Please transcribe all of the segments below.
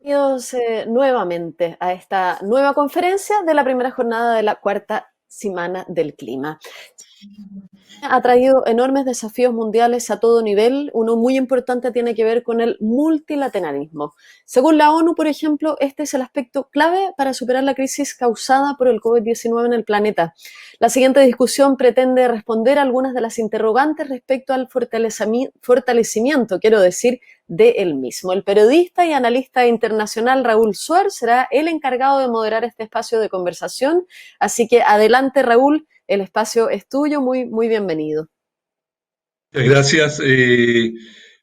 Bienvenidos nuevamente a esta nueva conferencia de la primera jornada de la cuarta semana del clima. Ha traído enormes desafíos mundiales a todo nivel. Uno muy importante tiene que ver con el multilateralismo. Según la ONU, por ejemplo, este es el aspecto clave para superar la crisis causada por el COVID-19 en el planeta. La siguiente discusión pretende responder a algunas de las interrogantes respecto al fortalecimiento, quiero decir, de él mismo. El periodista y analista internacional Raúl Suar será el encargado de moderar este espacio de conversación. Así que adelante, Raúl, el espacio es tuyo, muy bienvenido. Muchas gracias.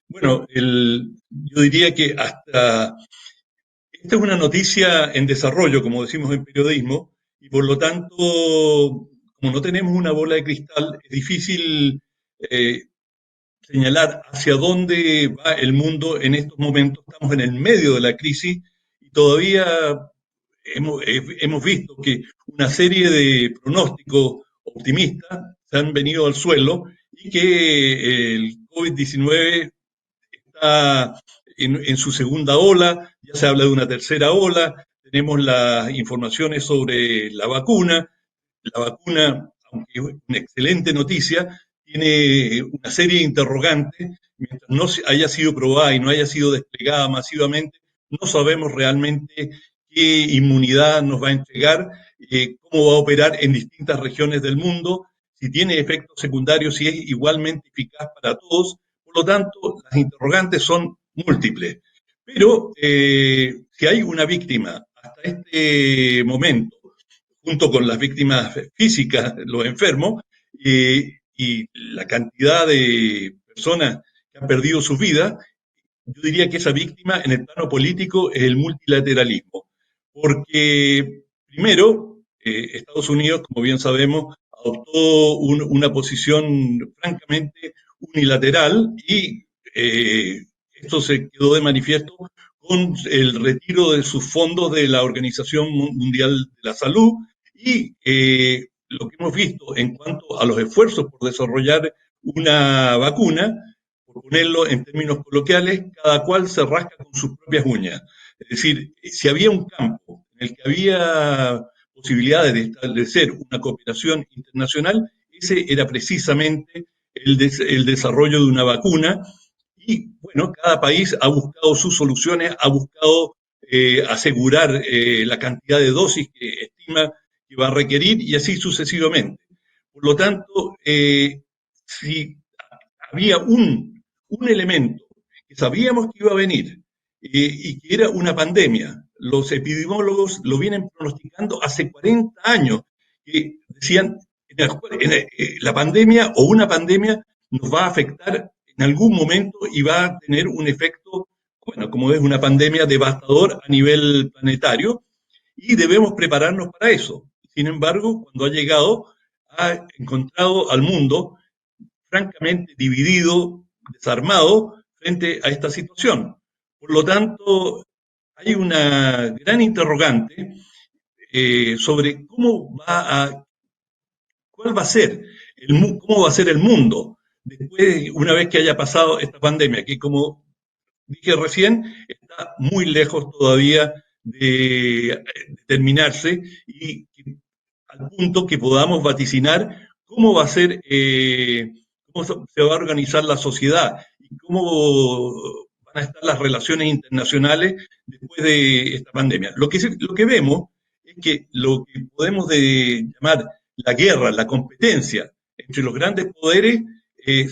Bueno, yo diría que hasta esta es una noticia en desarrollo, como decimos en periodismo, y por lo tanto, como no tenemos una bola de cristal, es difícil eh, señalar hacia dónde va el mundo en estos momentos. Estamos en el medio de la crisis y todavía hemos visto que una serie de pronósticos optimistas se han venido al suelo y que el COVID-19 está en su segunda ola, ya se habla de una tercera ola, tenemos las informaciones sobre la vacuna, aunque es una excelente noticia, tiene una serie de interrogantes, mientras no haya sido probada y no haya sido desplegada masivamente, no sabemos realmente qué inmunidad nos va a entregar, cómo va a operar en distintas regiones del mundo, si tiene efectos secundarios, si es igualmente eficaz para todos. Por lo tanto, las interrogantes son múltiples. Pero si hay una víctima hasta este momento, junto con las víctimas físicas, los enfermos, y la cantidad de personas que han perdido su vida, yo diría que esa víctima en el plano político es el multilateralismo. Porque, primero, Estados Unidos, como bien sabemos, adoptó una posición francamente unilateral y esto se quedó de manifiesto con el retiro de sus fondos de la Organización Mundial de la Salud y lo que hemos visto en cuanto a los esfuerzos por desarrollar una vacuna, por ponerlo en términos coloquiales, cada cual se rasca con sus propias uñas. Es decir, si había un campo en el que había posibilidades de establecer una cooperación internacional, ese era precisamente el desarrollo de una vacuna. Y bueno, cada país ha buscado sus soluciones, ha buscado asegurar la cantidad de dosis que estima que va a requerir y así sucesivamente. Por lo tanto, si había un elemento que sabíamos que iba a venir y que era una pandemia. Los epidemiólogos lo vienen pronosticando hace 40 años, que decían, la pandemia o una pandemia nos va a afectar en algún momento y va a tener un efecto, bueno, como es una pandemia devastador a nivel planetario, y debemos prepararnos para eso. Sin embargo, cuando ha llegado, ha encontrado al mundo francamente dividido, desarmado frente a esta situación. Por lo tanto, hay una gran interrogante sobre cuál va a ser, cómo va a ser el mundo después, una vez que haya pasado esta pandemia, que como dije recién, está muy lejos todavía de terminarse y al punto que podamos vaticinar cómo va a ser, cómo se va a organizar la sociedad y cómo van a estar las relaciones internacionales después de esta pandemia. Lo que vemos es que lo que podemos llamar la guerra, la competencia entre los grandes poderes,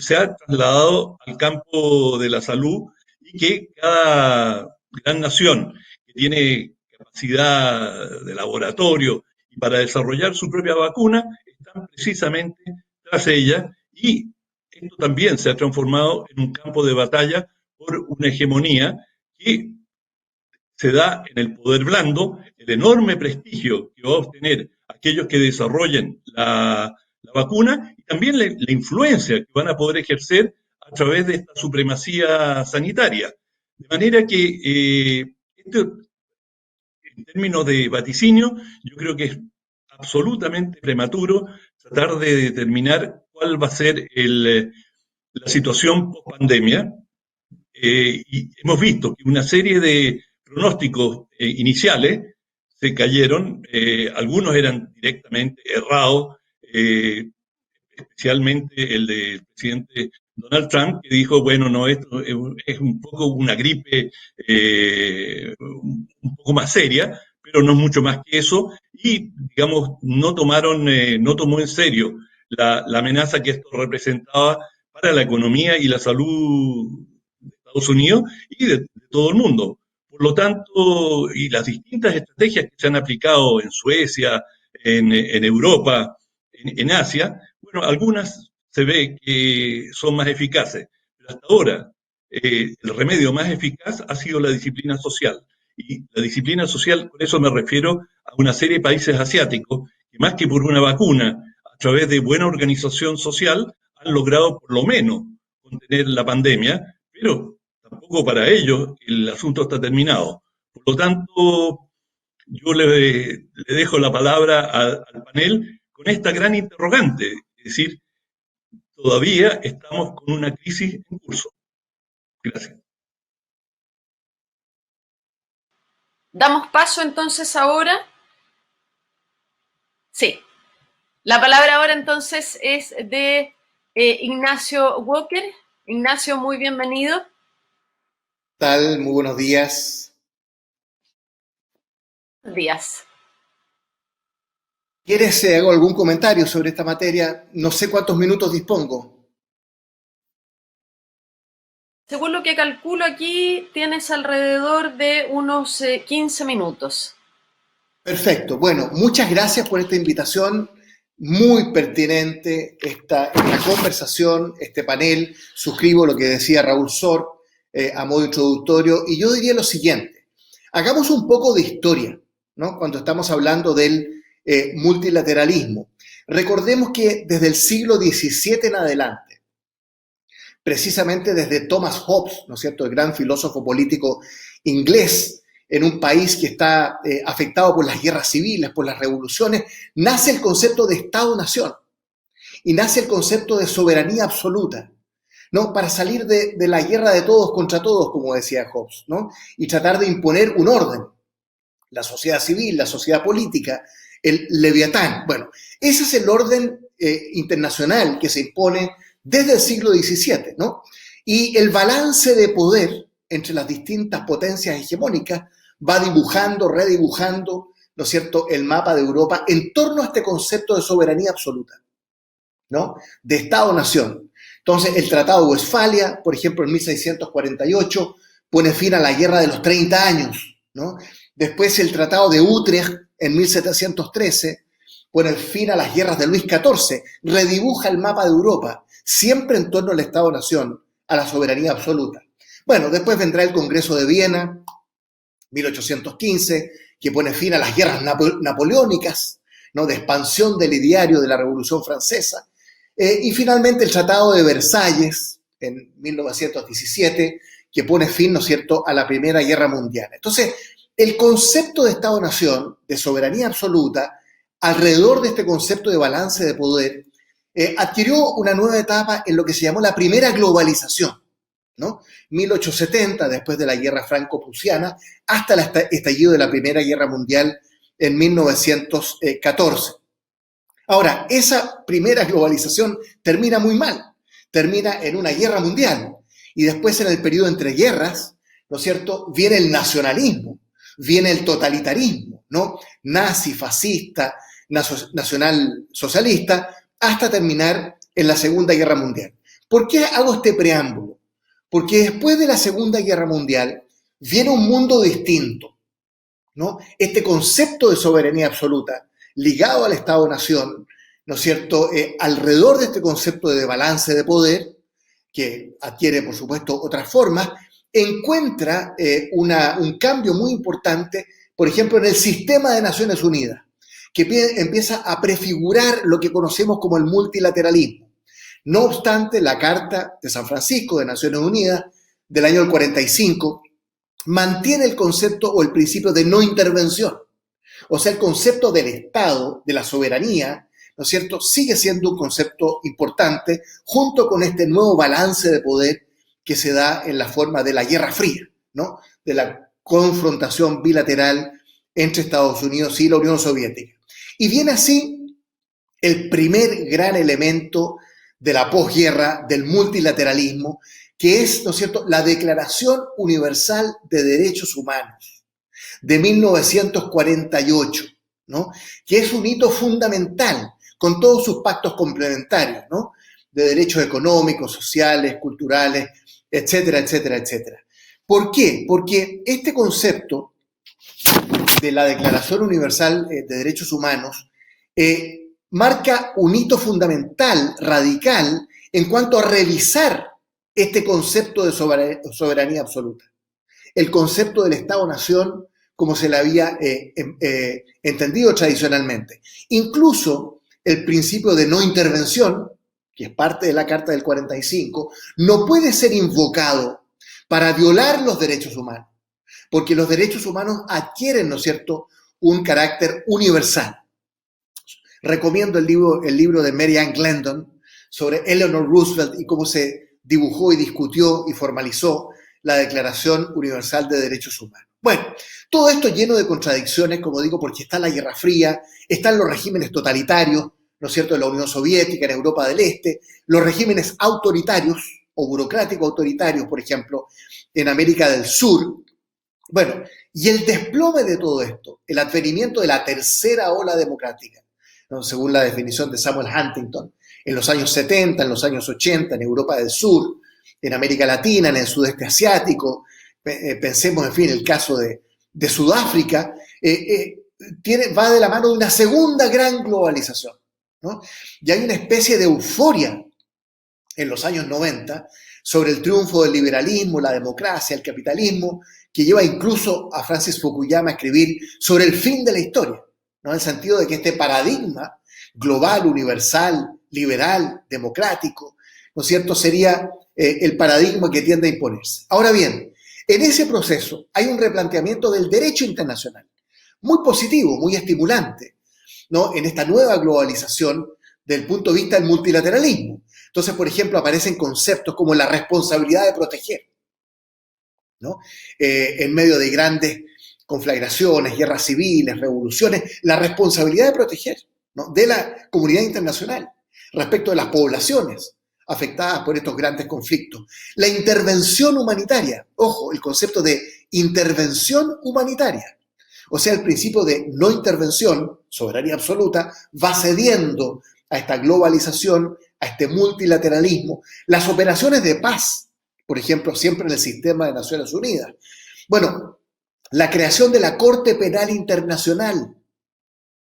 se ha trasladado al campo de la salud y que cada gran nación que tiene capacidad de laboratorio y para desarrollar su propia vacuna están precisamente tras ella y esto también se ha transformado en un campo de batalla por una hegemonía que se da en el poder blando, el enorme prestigio que va a obtener aquellos que desarrollen la vacuna y también la influencia que van a poder ejercer a través de esta supremacía sanitaria. De manera que esto, en términos de vaticinio, yo creo que es absolutamente prematuro tratar de determinar cuál va a ser la situación post pandemia. Y hemos visto que una serie de pronósticos iniciales se cayeron, algunos eran directamente errados, especialmente el del presidente Donald Trump, que dijo, bueno, no, esto es un poco una gripe un poco más seria, pero no es mucho más que eso, y, digamos, no tomó en serio la amenaza que esto representaba para la economía y la salud de Estados Unidos y de todo el mundo. Por lo tanto, y las distintas estrategias que se han aplicado en Suecia, en Europa, en Asia, bueno, algunas se ve que son más eficaces, pero hasta ahora el remedio más eficaz ha sido la disciplina social. Y la disciplina social, por eso me refiero a una serie de países asiáticos que más que por una vacuna, a través de buena organización social, han logrado por lo menos contener la pandemia, pero tampoco para ellos el asunto está terminado. Por lo tanto, yo le dejo la palabra al panel con esta gran interrogante, es decir, todavía estamos con una crisis en curso. Gracias. Damos paso entonces ahora. Sí. La palabra ahora entonces es de Ignacio Walker. Ignacio, muy bienvenido. ¿Qué tal? Muy buenos días. Buenos días. ¿Quieres hago algún comentario sobre esta materia? No sé cuántos minutos dispongo. Según lo que calculo aquí, tienes alrededor de unos 15 minutos. Perfecto. Bueno, muchas gracias por esta invitación. Muy pertinente esta conversación, este panel. Suscribo lo que decía Raúl Sor a modo introductorio. Y yo diría lo siguiente. Hagamos un poco de historia, ¿no? Cuando estamos hablando del multilateralismo. Recordemos que desde el siglo XVII en adelante, precisamente desde Thomas Hobbes, ¿no es cierto?, el gran filósofo político inglés, en un país que está afectado por las guerras civiles, por las revoluciones, nace el concepto de Estado-nación y nace el concepto de soberanía absoluta, ¿no? Para salir de la guerra de todos contra todos, como decía Hobbes, ¿no? Y tratar de imponer un orden, la sociedad civil, la sociedad política, el Leviatán. Bueno, ese es el orden internacional que se impone desde el siglo XVII, ¿no? Y el balance de poder entre las distintas potencias hegemónicas va dibujando, redibujando, ¿no es cierto?, el mapa de Europa en torno a este concepto de soberanía absoluta, ¿no?, de Estado-nación. Entonces, el Tratado de Westfalia, por ejemplo, en 1648, pone fin a la Guerra de los 30 años, ¿no? Después, el Tratado de Utrecht, en 1713, pone fin a las guerras de Luis XIV, redibuja el mapa de Europa, siempre en torno al Estado-nación, a la soberanía absoluta. Bueno, después vendrá el Congreso de Viena, 1815, que pone fin a las guerras napoleónicas, ¿no?, de expansión del ideario de la Revolución Francesa. Y finalmente el Tratado de Versalles, en 1917, que pone fin, ¿no es cierto?, a la Primera Guerra Mundial. Entonces, el concepto de Estado-nación, de soberanía absoluta, alrededor de este concepto de balance de poder, adquirió una nueva etapa en lo que se llamó la primera globalización, ¿no? 1870, después de la guerra franco-prusiana, hasta el estallido de la Primera Guerra Mundial en 1914. Ahora, esa primera globalización termina muy mal, termina en una guerra mundial, y después en el periodo entre guerras, ¿no es cierto?, viene el nacionalismo, viene el totalitarismo, ¿no?, nazi, fascista, nacional socialista, hasta terminar en la Segunda Guerra Mundial. ¿Por qué hago este preámbulo? Porque después de la Segunda Guerra Mundial viene un mundo distinto, ¿no? Este concepto de soberanía absoluta ligado al Estado-nación, ¿no es cierto?, alrededor de este concepto de balance de poder, que adquiere, por supuesto, otras formas, encuentra un cambio muy importante, por ejemplo, en el sistema de Naciones Unidas, que empieza a prefigurar lo que conocemos como el multilateralismo. No obstante, la Carta de San Francisco de Naciones Unidas del año 45 mantiene el concepto o el principio de no intervención. O sea, el concepto del Estado, de la soberanía, ¿no es cierto?, sigue siendo un concepto importante junto con este nuevo balance de poder que se da en la forma de la Guerra Fría, ¿no?, de la confrontación bilateral entre Estados Unidos y la Unión Soviética. Y viene así el primer gran elemento de la posguerra, del multilateralismo, que es, ¿no es cierto?, la Declaración Universal de Derechos Humanos de 1948, ¿no?, que es un hito fundamental con todos sus pactos complementarios, ¿no?, de derechos económicos, sociales, culturales, etcétera, etcétera, etcétera. ¿Por qué? Porque este concepto de la Declaración Universal de Derechos Humanos marca un hito fundamental, radical, en cuanto a revisar este concepto de soberanía absoluta. El concepto del Estado-Nación como se le había entendido tradicionalmente. Incluso el principio de no intervención, que es parte de la Carta del 45, no puede ser invocado para violar los derechos humanos, porque los derechos humanos adquieren, ¿no es cierto?, un carácter universal. Recomiendo el libro de Mary Ann Glendon sobre Eleanor Roosevelt y cómo se dibujó y discutió y formalizó la Declaración Universal de Derechos Humanos. Bueno, todo esto lleno de contradicciones, como digo, porque está la Guerra Fría, están los regímenes totalitarios, ¿no es cierto?, de la Unión Soviética, en Europa del Este, los regímenes autoritarios o burocráticos autoritarios, por ejemplo, en América del Sur. Bueno, y el desplome de todo esto, el advenimiento de la tercera ola democrática, ¿no?, según la definición de Samuel Huntington, en los años 70, en los años 80, en Europa del Sur, en América Latina, en el sudeste asiático, pensemos, en fin, el caso de Sudáfrica, va de la mano de una segunda gran globalización, ¿no? Y hay una especie de euforia en los años 90 sobre el triunfo del liberalismo, la democracia, el capitalismo, que lleva incluso a Francis Fukuyama a escribir sobre el fin de la historia, ¿no?, en el sentido de que este paradigma global, universal, liberal, democrático, ¿no es cierto?, sería el paradigma que tiende a imponerse. Ahora bien, en ese proceso hay un replanteamiento del derecho internacional, muy positivo, muy estimulante, ¿no?, en esta nueva globalización desde el punto de vista del multilateralismo. Entonces, por ejemplo, aparecen conceptos como la responsabilidad de proteger, ¿no?, en medio de grandes conflagraciones, guerras civiles, revoluciones, la responsabilidad de proteger, ¿no?, de la comunidad internacional respecto de las poblaciones afectadas por estos grandes conflictos. La intervención humanitaria, ojo, el concepto de intervención humanitaria, o sea, el principio de no intervención, soberanía absoluta, va cediendo a esta globalización, a este multilateralismo. Las operaciones de paz, por ejemplo, siempre en el sistema de Naciones Unidas. Bueno, la creación de la Corte Penal Internacional,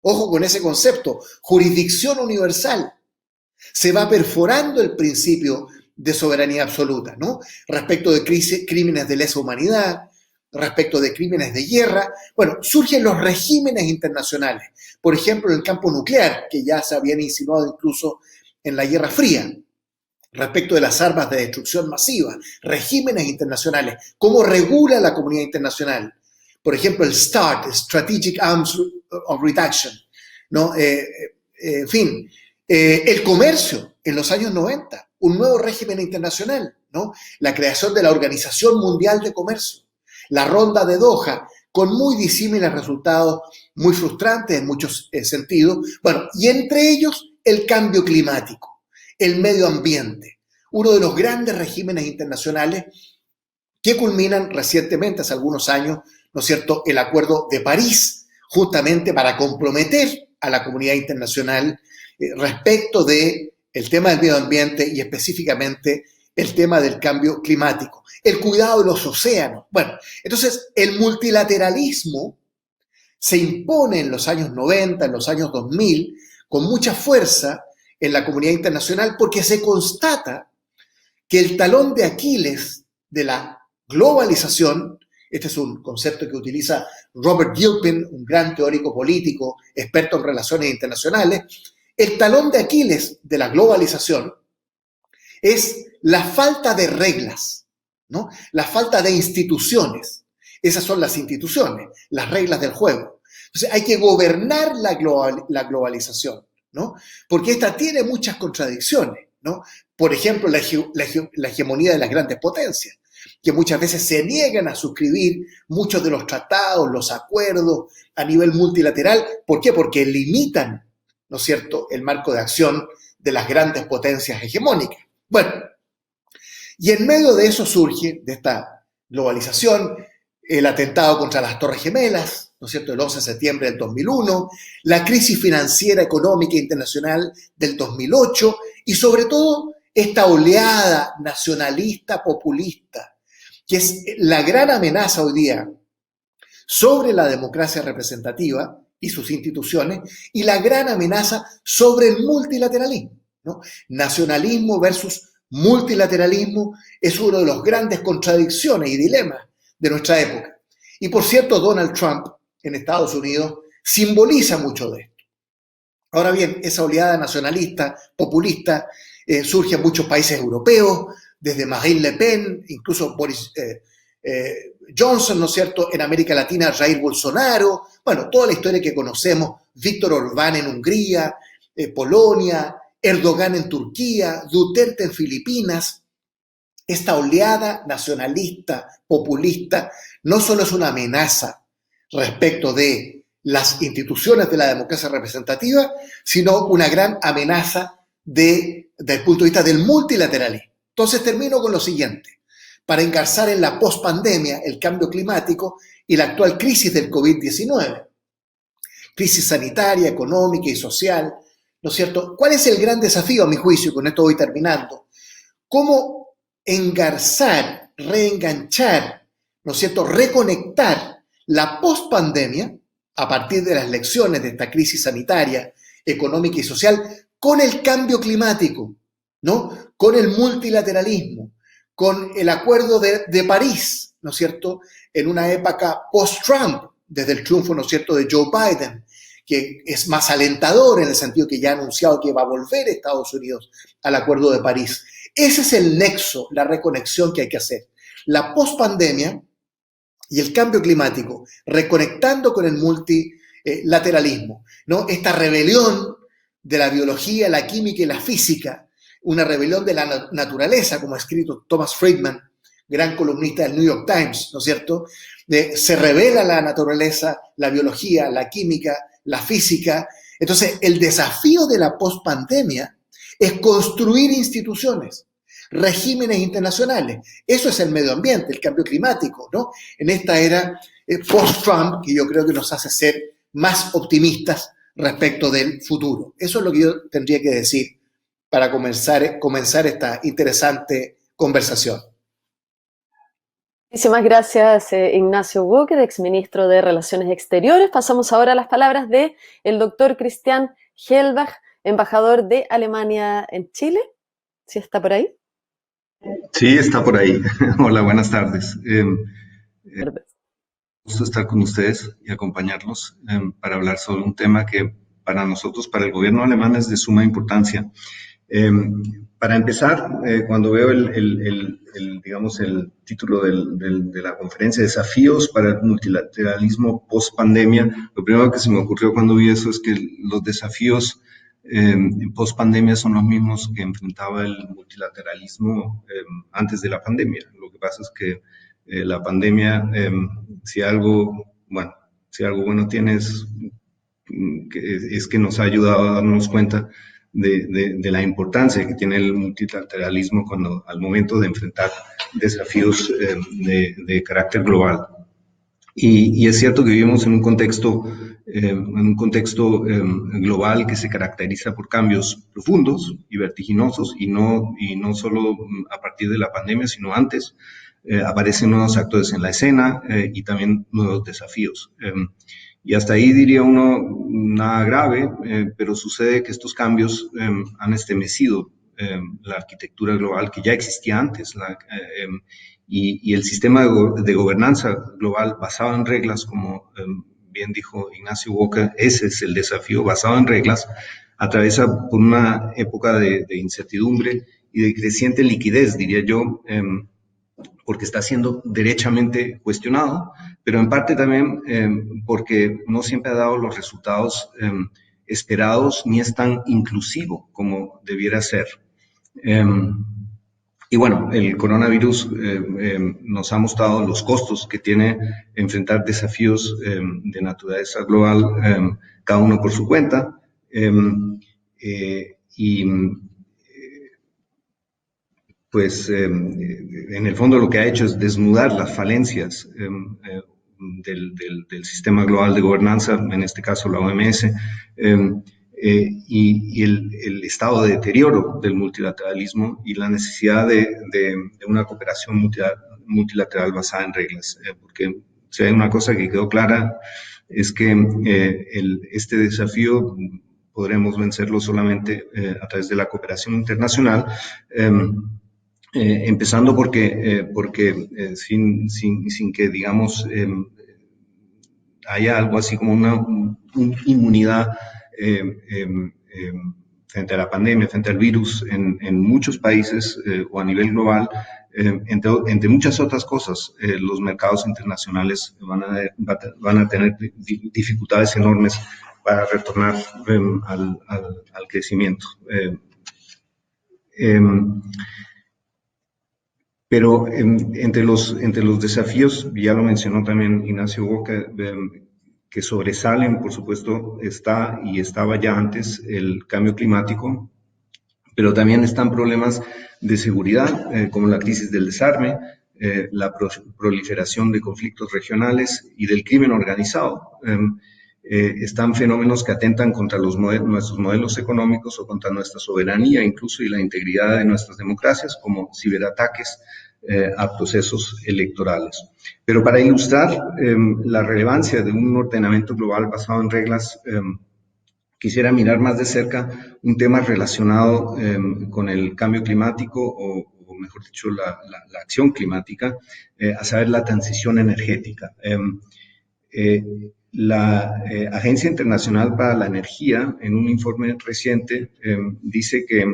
ojo con ese concepto, jurisdicción universal. Se va perforando el principio de soberanía absoluta, ¿no?, respecto de crímenes de lesa humanidad, respecto de crímenes de guerra. Bueno, surgen los regímenes internacionales, por ejemplo, en el campo nuclear, que ya se habían insinuado incluso en la Guerra Fría, respecto de las armas de destrucción masiva, regímenes internacionales, cómo regula la comunidad internacional. Por ejemplo, el START, Strategic Arms of Reduction, ¿no? En fin, el comercio en los años 90, un nuevo régimen internacional, ¿no?, la creación de la Organización Mundial de Comercio, la Ronda de Doha, con muy disímiles resultados, muy frustrantes en muchos sentidos. Bueno, y entre ellos el cambio climático, el medio ambiente, uno de los grandes regímenes internacionales que culminan recientemente, hace algunos años, ¿no es cierto?, el Acuerdo de París, justamente para comprometer a la comunidad internacional respecto del tema del medio ambiente y específicamente el tema del cambio climático, el cuidado de los océanos. Bueno, entonces el multilateralismo se impone en los años 90, en los años 2000, con mucha fuerza en la comunidad internacional porque se constata que el talón de Aquiles de la globalización, este es un concepto que utiliza Robert Gilpin, un gran teórico político, experto en relaciones internacionales, el talón de Aquiles de la globalización es la falta de reglas, ¿no?, la falta de instituciones. Esas son las instituciones, las reglas del juego. Entonces hay que gobernar la globalización, ¿no?, porque esta tiene muchas contradicciones, ¿no? Por ejemplo, la hegemonía de las grandes potencias. que muchas veces se niegan a suscribir muchos de los tratados, los acuerdos a nivel multilateral. ¿Por qué? Porque limitan, ¿no es cierto?, el marco de acción de las grandes potencias hegemónicas. Bueno, y en medio de eso surge, de esta globalización, el atentado contra las Torres Gemelas, ¿no es cierto?, el 11 de septiembre del 2001, la crisis financiera, económica internacional del 2008 y sobre todo esta oleada nacionalista, populista, que es la gran amenaza hoy día sobre la democracia representativa y sus instituciones y la gran amenaza sobre el multilateralismo, ¿no? Nacionalismo versus multilateralismo es una de las grandes contradicciones y dilemas de nuestra época. Y por cierto, Donald Trump en Estados Unidos simboliza mucho de esto. Ahora bien, esa oleada nacionalista, populista, surge en muchos países europeos, desde Marine Le Pen, incluso Boris Johnson, ¿no es cierto?, en América Latina, Jair Bolsonaro, bueno, toda la historia que conocemos, Víctor Orbán en Hungría, Polonia, Erdogan en Turquía, Duterte en Filipinas. Esta oleada nacionalista, populista, no solo es una amenaza respecto de las instituciones de la democracia representativa, sino una gran amenaza desde el punto de vista del multilateralismo. Entonces termino con lo siguiente. Para engarzar en la pospandemia, el cambio climático y la actual crisis del COVID-19, crisis sanitaria, económica y social, ¿no es cierto? ¿Cuál es el gran desafío, a mi juicio? Y con esto voy terminando. ¿Cómo engarzar, reenganchar, ¿no es cierto?, reconectar la pospandemia a partir de las lecciones de esta crisis sanitaria, económica y social con el cambio climático, ¿no?, con el multilateralismo, con el acuerdo de París, ¿no es cierto?, en una época post-Trump, desde el triunfo, ¿no es cierto?, de Joe Biden, que es más alentador en el sentido que ya ha anunciado que va a volver Estados Unidos al acuerdo de París. Ese es el nexo, la reconexión que hay que hacer. La pospandemia y el cambio climático, reconectando con el multilateralismo, ¿no? Esta rebelión de la biología, la química y la física, una rebelión de la naturaleza, como ha escrito Thomas Friedman, gran columnista del New York Times, ¿no es cierto? Se revela la naturaleza, la biología, la química, la física. Entonces, el desafío de la pospandemia es construir instituciones, regímenes internacionales. Eso es el medio ambiente, el cambio climático, ¿no? En esta era post-Trump, que yo creo que nos hace ser más optimistas respecto del futuro. Eso es lo que yo tendría que decir para comenzar esta interesante conversación. Muchísimas gracias, Ignacio Walker, exministro de Relaciones Exteriores. Pasamos ahora a las palabras del doctor Christian Hellbach, embajador de Alemania en Chile. ¿Sí está por ahí? Sí, está por ahí. Hola, buenas tardes. Gusto estar con ustedes y acompañarlos para hablar sobre un tema que para nosotros, para el gobierno alemán, es de suma importancia. Para empezar, cuando veo digamos, el título de la conferencia, Desafíos para el multilateralismo post-pandemia, lo primero que se me ocurrió cuando vi eso es que los desafíos post-pandemia son los mismos que enfrentaba el multilateralismo antes de la pandemia. Lo que pasa es que la pandemia, si algo bueno tiene es que nos ha ayudado a darnos cuenta de la importancia que tiene el multilateralismo al momento de enfrentar desafíos de carácter global. Y es cierto que vivimos en un contexto global que se caracteriza por cambios profundos y vertiginosos, y no solo a partir de la pandemia, sino antes. Aparecen nuevos actores en la escena y también nuevos desafíos. Y hasta ahí diría uno, nada grave, pero sucede que estos cambios han estremecido la arquitectura global que ya existía antes, y el sistema de gobernanza global basado en reglas, como bien dijo Ignacio Walker, ese es el desafío, basado en reglas, atraviesa por una época de incertidumbre y de creciente liquidez, diría yo, porque está siendo derechamente cuestionado, pero en parte también porque no siempre ha dado los resultados esperados ni es tan inclusivo como debiera ser. Y bueno, el coronavirus nos ha mostrado los costos que tiene enfrentar desafíos de naturaleza global, cada uno por su cuenta. Pues en el fondo lo que ha hecho es desnudar las falencias del sistema global de gobernanza, en este caso la OMS, y el estado de deterioro del multilateralismo y la necesidad de una cooperación multilateral basada en reglas. Porque si hay una cosa que quedó clara es que este desafío podremos vencerlo solamente a través de la cooperación internacional, empezando porque sin que, digamos, haya algo así como una inmunidad frente a la pandemia, frente al virus en muchos países o a nivel global, entre muchas otras cosas, los mercados internacionales van a tener dificultades enormes para retornar al crecimiento. Pero entre los desafíos, ya lo mencionó también Ignacio Boca, que sobresalen, por supuesto, estaba ya antes el cambio climático, pero también están problemas de seguridad, como la crisis del desarme, la proliferación de conflictos regionales y del crimen organizado. Están fenómenos que atentan contra nuestros modelos económicos o contra nuestra soberanía incluso y la integridad de nuestras democracias, como ciberataques a procesos electorales. Pero para ilustrar la relevancia de un ordenamiento global basado en reglas, quisiera mirar más de cerca un tema relacionado con el cambio climático o mejor dicho, la acción climática, a saber, la transición energética. La Agencia Internacional para la Energía, en un informe reciente, dice que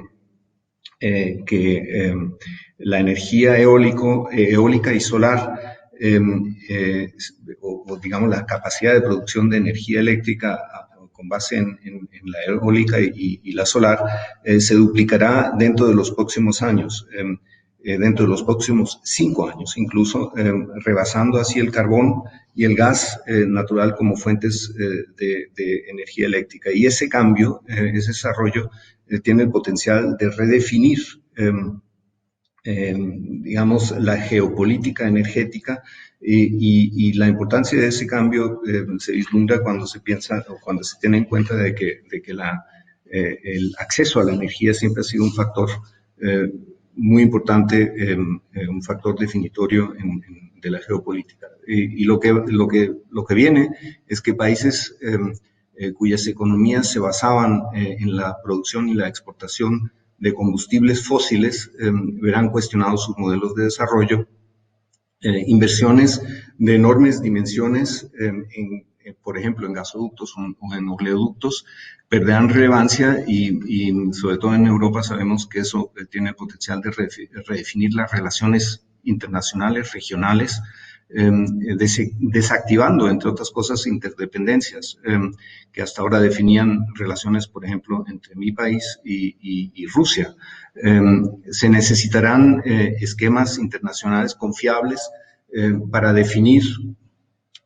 la energía eólica y solar, o digamos la capacidad de producción de energía eléctrica con base en la eólica y la solar, se duplicará dentro de los próximos años. Dentro de los próximos 5 años, incluso rebasando así el carbón y el gas natural como fuentes de energía eléctrica. Y ese cambio, ese desarrollo, tiene el potencial de redefinir, digamos, la geopolítica energética y la importancia de ese cambio se vislumbra cuando se piensa o cuando se tiene en cuenta de que el acceso a la energía siempre ha sido un factor muy importante, un factor definitorio de la geopolítica. Y lo que viene es que países cuyas economías se basaban en la producción y la exportación de combustibles fósiles verán cuestionados sus modelos de desarrollo. Inversiones de enormes dimensiones, por ejemplo, en gasoductos o en oleoductos, perderán relevancia y sobre todo en Europa sabemos que eso tiene el potencial de redefinir las relaciones internacionales, regionales, desactivando, entre otras cosas, interdependencias que hasta ahora definían relaciones, por ejemplo, entre mi país y Rusia. Se necesitarán esquemas internacionales confiables para definir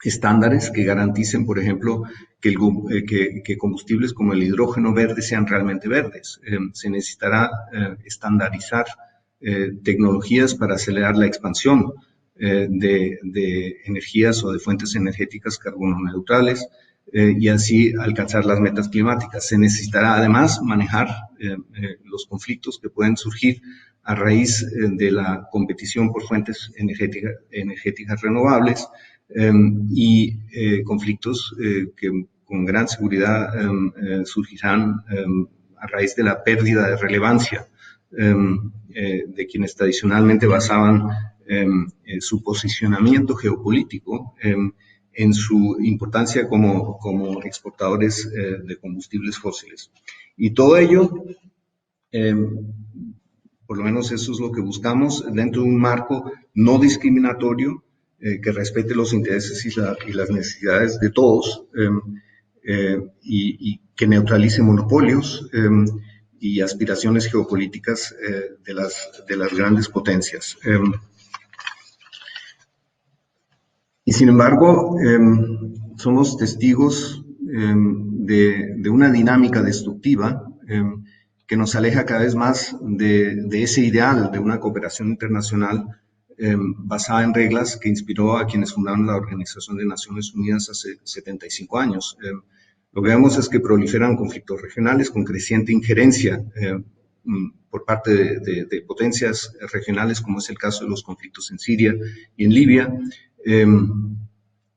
estándares que garanticen, por ejemplo, que combustibles como el hidrógeno verde sean realmente verdes. Se necesitará estandarizar tecnologías para acelerar la expansión de energías o de fuentes energéticas carbono neutrales y así alcanzar las metas climáticas. Se necesitará además manejar los conflictos que pueden surgir a raíz de la competición por fuentes energéticas renovables y conflictos que con gran seguridad surgirán a raíz de la pérdida de relevancia de quienes tradicionalmente basaban su posicionamiento geopolítico en su importancia como exportadores de combustibles fósiles. Y todo ello, por lo menos eso es lo que buscamos, dentro de un marco no discriminatorio que respete los intereses y las necesidades de todos y que neutralice monopolios y aspiraciones geopolíticas de las grandes potencias. Y sin embargo, somos testigos de una dinámica destructiva que nos aleja cada vez más de ese ideal de una cooperación internacional basada en reglas que inspiró a quienes fundaron la Organización de Naciones Unidas hace 75 años. Lo que vemos es que proliferan conflictos regionales con creciente injerencia por parte de potencias regionales, como es el caso de los conflictos en Siria y en Libia.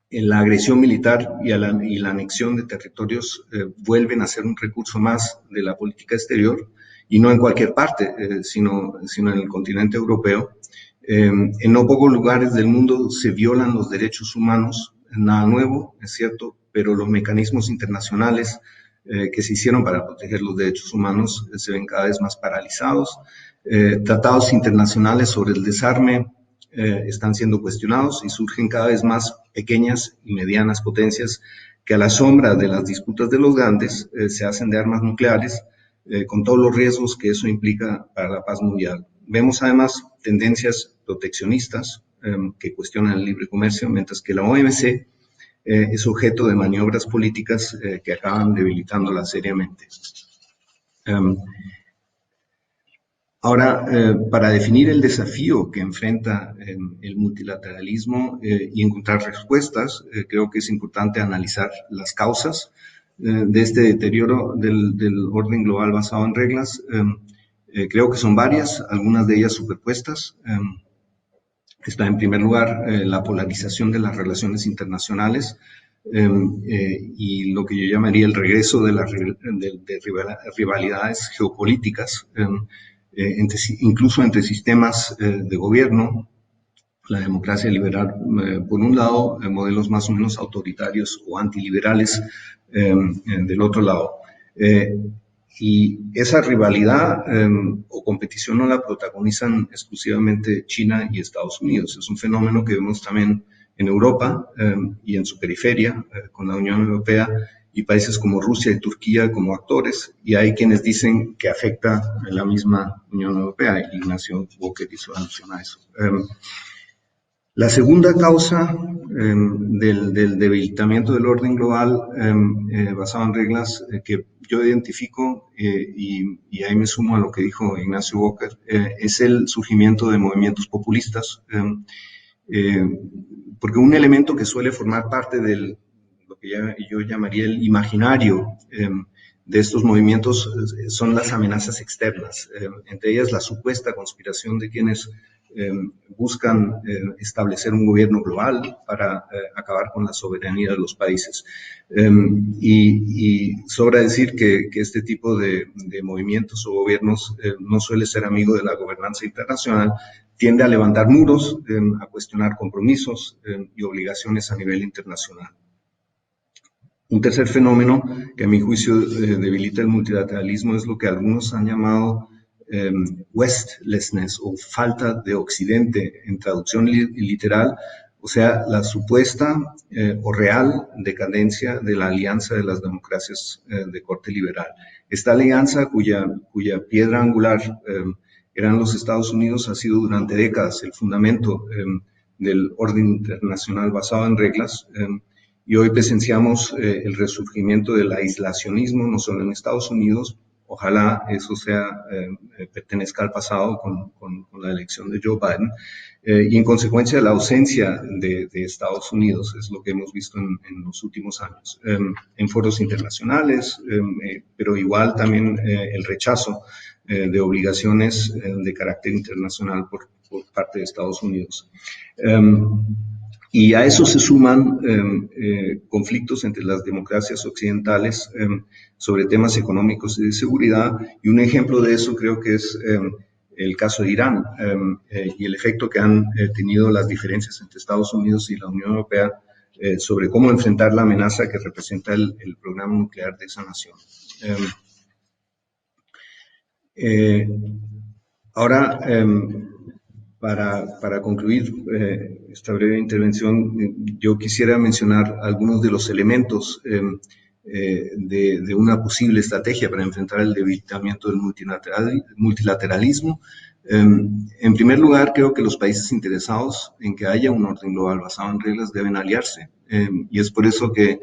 La agresión militar y la anexión de territorios vuelven a ser un recurso más de la política exterior, y no en cualquier parte, sino en el continente europeo. En no pocos lugares del mundo se violan los derechos humanos, nada nuevo, es cierto, pero los mecanismos internacionales que se hicieron para proteger los derechos humanos se ven cada vez más paralizados. Tratados internacionales sobre el desarme están siendo cuestionados y surgen cada vez más pequeñas y medianas potencias que a la sombra de las disputas de los grandes se hacen de armas nucleares, con todos los riesgos que eso implica para la paz mundial. Vemos además tendencias proteccionistas que cuestionan el libre comercio, mientras que la OMC es objeto de maniobras políticas que acaban debilitándola seriamente. Ahora, para definir el desafío que enfrenta el multilateralismo y encontrar respuestas, creo que es importante analizar las causas de este deterioro del orden global basado en reglas. Creo que son varias, algunas de ellas superpuestas. Está en primer lugar la polarización de las relaciones internacionales y lo que yo llamaría el regreso de rivalidades geopolíticas, incluso entre sistemas de gobierno, la democracia liberal por un lado, modelos más o menos autoritarios o antiliberales del otro lado. Y esa rivalidad o competición no la protagonizan exclusivamente China y Estados Unidos. Es un fenómeno que vemos también en Europa y en su periferia, con la Unión Europea y países como Rusia y Turquía como actores. Y hay quienes dicen que afecta a la misma Unión Europea. Ignacio Walker hizo alusión a eso. La segunda causa del debilitamiento del orden global basado en reglas que yo identifico, y ahí me sumo a lo que dijo Ignacio Walker, es el surgimiento de movimientos populistas, porque un elemento que suele formar parte de lo que yo llamaría el imaginario de estos movimientos son las amenazas externas, entre ellas la supuesta conspiración de quienes buscan establecer un gobierno global para acabar con la soberanía de los países. Y sobra decir que este tipo de movimientos o gobiernos no suele ser amigo de la gobernanza internacional, tiende a levantar muros, a cuestionar compromisos y obligaciones a nivel internacional. Un tercer fenómeno que a mi juicio debilita el multilateralismo es lo que algunos han llamado Westlessness o falta de Occidente en traducción literal, o sea, la supuesta o real decadencia de la alianza de las democracias de corte liberal. Esta alianza cuya piedra angular eran los Estados Unidos ha sido durante décadas el fundamento del orden internacional basado en reglas, y hoy presenciamos el resurgimiento del aislacionismo, no solo en Estados Unidos. Ojalá eso pertenezca al pasado con la elección de Joe Biden, y en consecuencia la ausencia de Estados Unidos, es lo que hemos visto en los últimos años, en foros internacionales, pero igual también el rechazo de obligaciones de carácter internacional por parte de Estados Unidos. Y a eso se suman conflictos entre las democracias occidentales sobre temas económicos y de seguridad, y un ejemplo de eso creo que es el caso de Irán y el efecto que han tenido las diferencias entre Estados Unidos y la Unión Europea sobre cómo enfrentar la amenaza que representa el programa nuclear de esa nación. Ahora, para concluir esta breve intervención, yo quisiera mencionar algunos de los elementos de una posible estrategia para enfrentar el debilitamiento del multilateralismo. En primer lugar, creo que los países interesados en que haya un orden global basado en reglas deben aliarse. Y es por eso que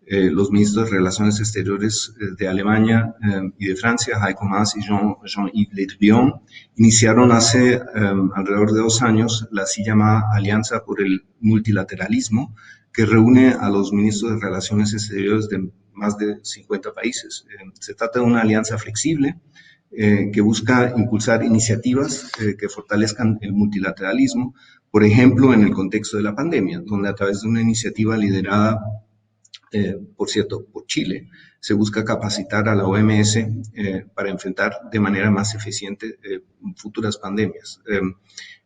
los ministros de Relaciones Exteriores de Alemania y de Francia, Heiko Maas y Jean-Yves Le Drian, iniciaron hace alrededor de 2 años la así llamada Alianza por el Multilateralismo, que reúne a los ministros de Relaciones Exteriores de más de 50 países. Se trata de una alianza flexible que busca impulsar iniciativas que fortalezcan el multilateralismo, por ejemplo, en el contexto de la pandemia, donde a través de una iniciativa liderada, por cierto, por Chile, se busca capacitar a la OMS para enfrentar de manera más eficiente futuras pandemias.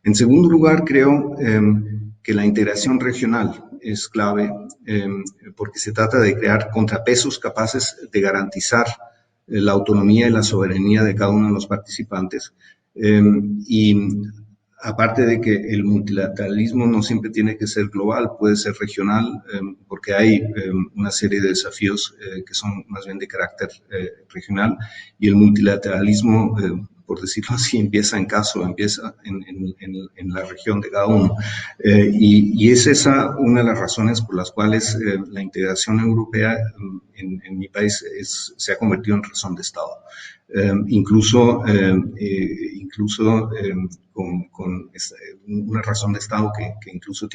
En segundo lugar, creo que la integración regional es clave porque se trata de crear contrapesos capaces de garantizar la autonomía y la soberanía de cada uno de los participantes. Y aparte de que el multilateralismo no siempre tiene que ser global, puede ser regional, porque hay una serie de desafíos que son más bien de carácter regional, y el multilateralismo, por decirlo así, empieza en la región de cada uno. Y es esa una de las razones por las cuales la integración europea en mi país se ha convertido en razón de Estado. Incluso con una razón de Estado que incluso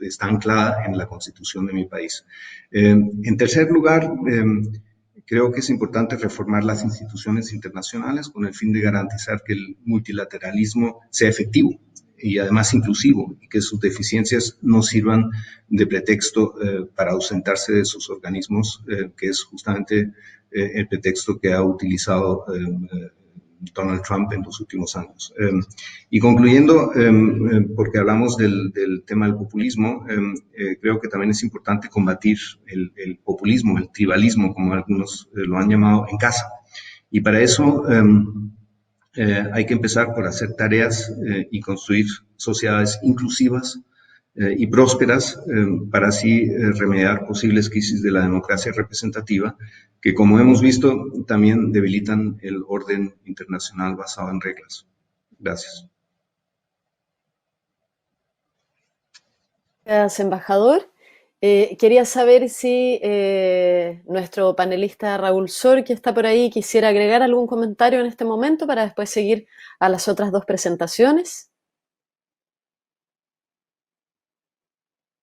está anclada en la Constitución de mi país. En tercer lugar, creo que es importante reformar las instituciones internacionales con el fin de garantizar que el multilateralismo sea efectivo y además inclusivo, y que sus deficiencias no sirvan de pretexto para ausentarse de sus organismos, que es justamente el pretexto que ha utilizado Donald Trump en los últimos años. Y concluyendo, porque hablamos del tema del populismo, creo que también es importante combatir el populismo, el tribalismo, como algunos lo han llamado, en casa. Y para eso hay que empezar por hacer tareas y construir sociedades inclusivas y prósperas para así remediar posibles crisis de la democracia representativa que, como hemos visto, también debilitan el orden internacional basado en reglas. Gracias. Gracias, embajador. Quería saber si nuestro panelista Raúl Sor, que está por ahí, quisiera agregar algún comentario en este momento para después seguir a las otras 2 presentaciones.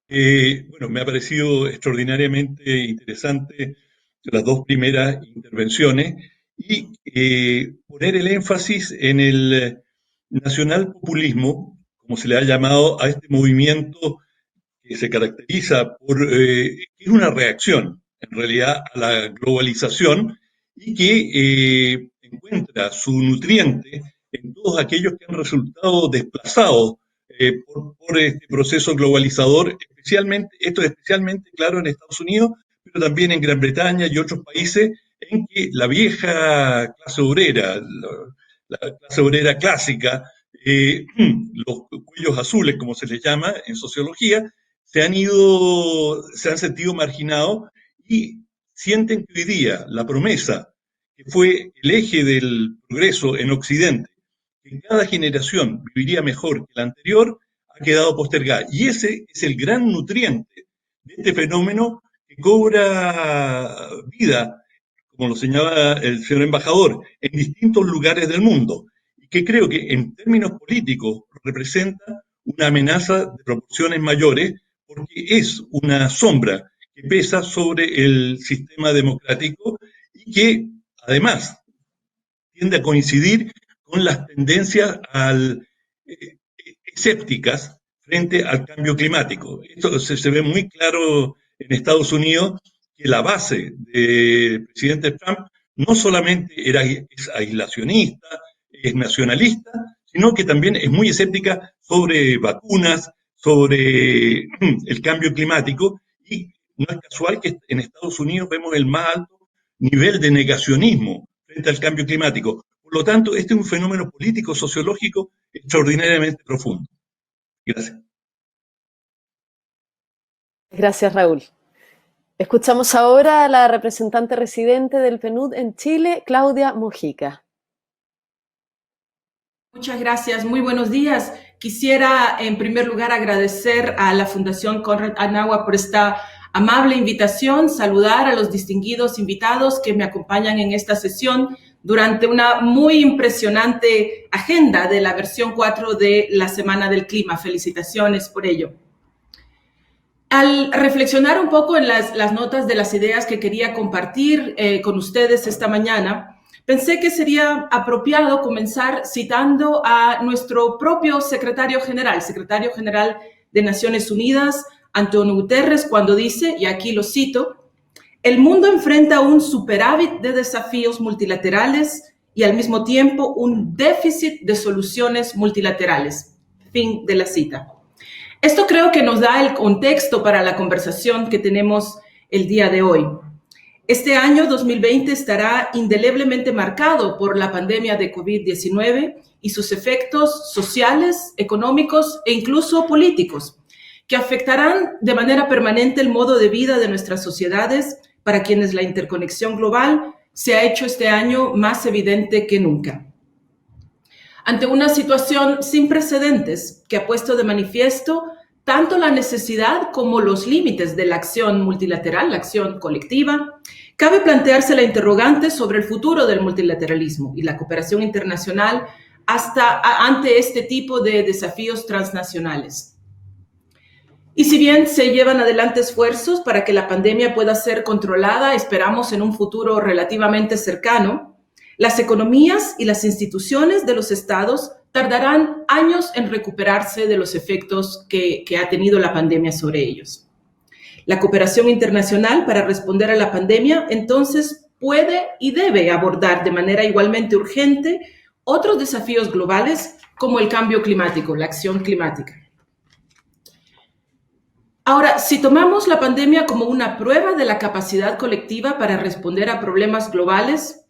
Bueno, me ha parecido extraordinariamente interesante las 2 primeras intervenciones y poner el énfasis en el nacionalpopulismo, como se le ha llamado a este movimiento que se caracteriza por que es una reacción en realidad a la globalización y que encuentra su nutriente en todos aquellos que han resultado desplazados por este proceso globalizador, esto es especialmente claro en Estados Unidos, pero también en Gran Bretaña y otros países en que la vieja clase obrera, la clase obrera clásica, los cuellos azules, como se les llama en sociología, se han sentido marginados y sienten que hoy día la promesa que fue el eje del progreso en Occidente, que cada generación viviría mejor que la anterior, ha quedado postergada. Y ese es el gran nutriente de este fenómeno que cobra vida, como lo señalaba el señor embajador, en distintos lugares del mundo, y que creo que en términos políticos representa una amenaza de proporciones mayores, porque es una sombra que pesa sobre el sistema democrático y que además tiende a coincidir con las tendencias escépticas frente al cambio climático. Esto se ve muy claro en Estados Unidos, que la base del presidente Trump no solamente es aislacionista, es nacionalista, sino que también es muy escéptica sobre vacunas, sobre el cambio climático, y no es casual que en Estados Unidos vemos el más alto nivel de negacionismo frente al cambio climático. Por lo tanto, este es un fenómeno político, sociológico extraordinariamente profundo. Gracias. Gracias, Raúl. Escuchamos ahora a la representante residente del PNUD en Chile, Claudia Mojica. Muchas gracias, muy buenos días. Quisiera en primer lugar agradecer a la Fundación Konrad Adenauer por esta amable invitación, saludar a los distinguidos invitados que me acompañan en esta sesión durante una muy impresionante agenda de la versión 4 de la Semana del Clima. Felicitaciones por ello. Al reflexionar un poco en las notas de las ideas que quería compartir con ustedes esta mañana, pensé que sería apropiado comenzar citando a nuestro propio secretario general de Naciones Unidas, António Guterres, cuando dice, y aquí lo cito, el mundo enfrenta un superávit de desafíos multilaterales y al mismo tiempo un déficit de soluciones multilaterales. Fin de la cita. Esto creo que nos da el contexto para la conversación que tenemos el día de hoy. Este año 2020 estará indeleblemente marcado por la pandemia de COVID-19 y sus efectos sociales, económicos e incluso políticos, que afectarán de manera permanente el modo de vida de nuestras sociedades, para quienes la interconexión global se ha hecho este año más evidente que nunca. Ante una situación sin precedentes que ha puesto de manifiesto tanto la necesidad como los límites de la acción multilateral, la acción colectiva, cabe plantearse la interrogante sobre el futuro del multilateralismo y la cooperación internacional ante este tipo de desafíos transnacionales. Y si bien se llevan adelante esfuerzos para que la pandemia pueda ser controlada, esperamos en un futuro relativamente cercano, las economías y las instituciones de los estados tardarán años en recuperarse de los efectos que ha tenido la pandemia sobre ellos. La cooperación internacional para responder a la pandemia, entonces, puede y debe abordar de manera igualmente urgente otros desafíos globales como el cambio climático, la acción climática. Ahora, si tomamos la pandemia como una prueba de la capacidad colectiva para responder a problemas globales,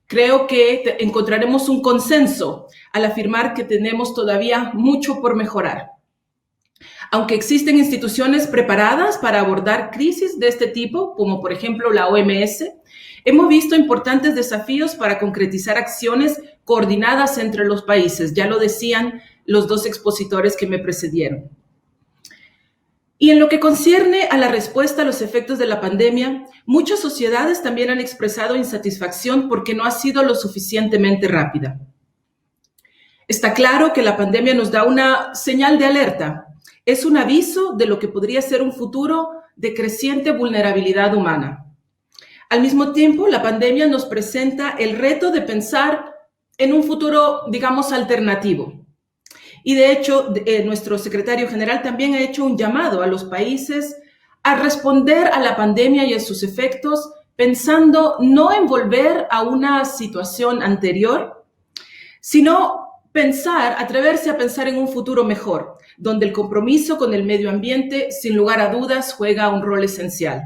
creo que encontraremos un consenso al afirmar que tenemos todavía mucho por mejorar. Aunque existen instituciones preparadas para abordar crisis de este tipo, como por ejemplo la OMS, hemos visto importantes desafíos para concretizar acciones coordinadas entre los países. Ya lo decían los dos expositores que me precedieron. Y en lo que concierne a la respuesta a los efectos de la pandemia, muchas sociedades también han expresado insatisfacción porque no ha sido lo suficientemente rápida. Está claro que la pandemia nos da una señal de alerta. Es un aviso de lo que podría ser un futuro de creciente vulnerabilidad humana. Al mismo tiempo, la pandemia nos presenta el reto de pensar en un futuro, digamos, alternativo. Y de hecho, nuestro secretario general también ha hecho un llamado a los países a responder a la pandemia y a sus efectos, pensando no en volver a una situación anterior, sino atreverse a pensar en un futuro mejor, donde el compromiso con el medio ambiente, sin lugar a dudas, juega un rol esencial.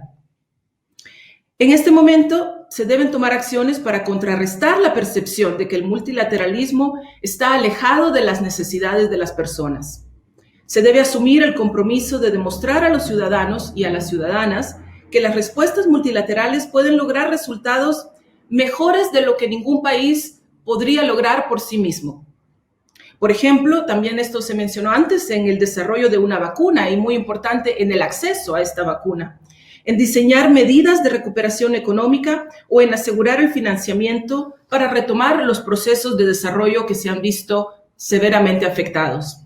En este momento, se deben tomar acciones para contrarrestar la percepción de que el multilateralismo está alejado de las necesidades de las personas. Se debe asumir el compromiso de demostrar a los ciudadanos y a las ciudadanas que las respuestas multilaterales pueden lograr resultados mejores de lo que ningún país podría lograr por sí mismo. Por ejemplo, también esto se mencionó antes en el desarrollo de una vacuna y muy importante en el acceso a esta vacuna, en diseñar medidas de recuperación económica o en asegurar el financiamiento para retomar los procesos de desarrollo que se han visto severamente afectados.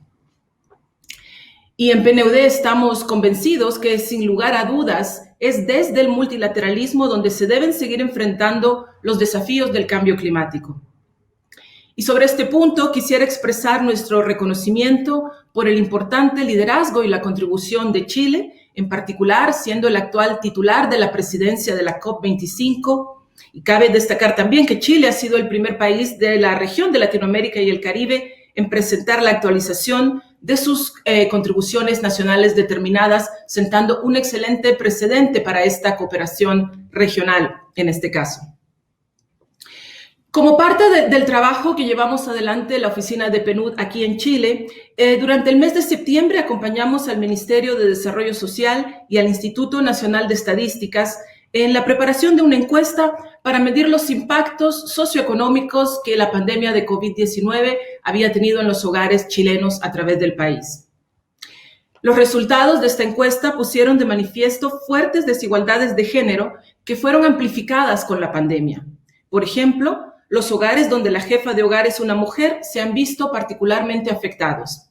Y en PNUD estamos convencidos que, sin lugar a dudas, es desde el multilateralismo donde se deben seguir enfrentando los desafíos del cambio climático. Y sobre este punto quisiera expresar nuestro reconocimiento por el importante liderazgo y la contribución de Chile, en particular siendo el actual titular de la presidencia de la COP25. Y cabe destacar también que Chile ha sido el primer país de la región de Latinoamérica y el Caribe en presentar la actualización de sus contribuciones nacionales determinadas, sentando un excelente precedente para esta cooperación regional en este caso. Como parte del trabajo que llevamos adelante la oficina de PNUD aquí en Chile, durante el mes de septiembre acompañamos al Ministerio de Desarrollo Social y al Instituto Nacional de Estadísticas en la preparación de una encuesta para medir los impactos socioeconómicos que la pandemia de COVID-19 había tenido en los hogares chilenos a través del país. Los resultados de esta encuesta pusieron de manifiesto fuertes desigualdades de género que fueron amplificadas con la pandemia. Por ejemplo, los hogares donde la jefa de hogar es una mujer se han visto particularmente afectados.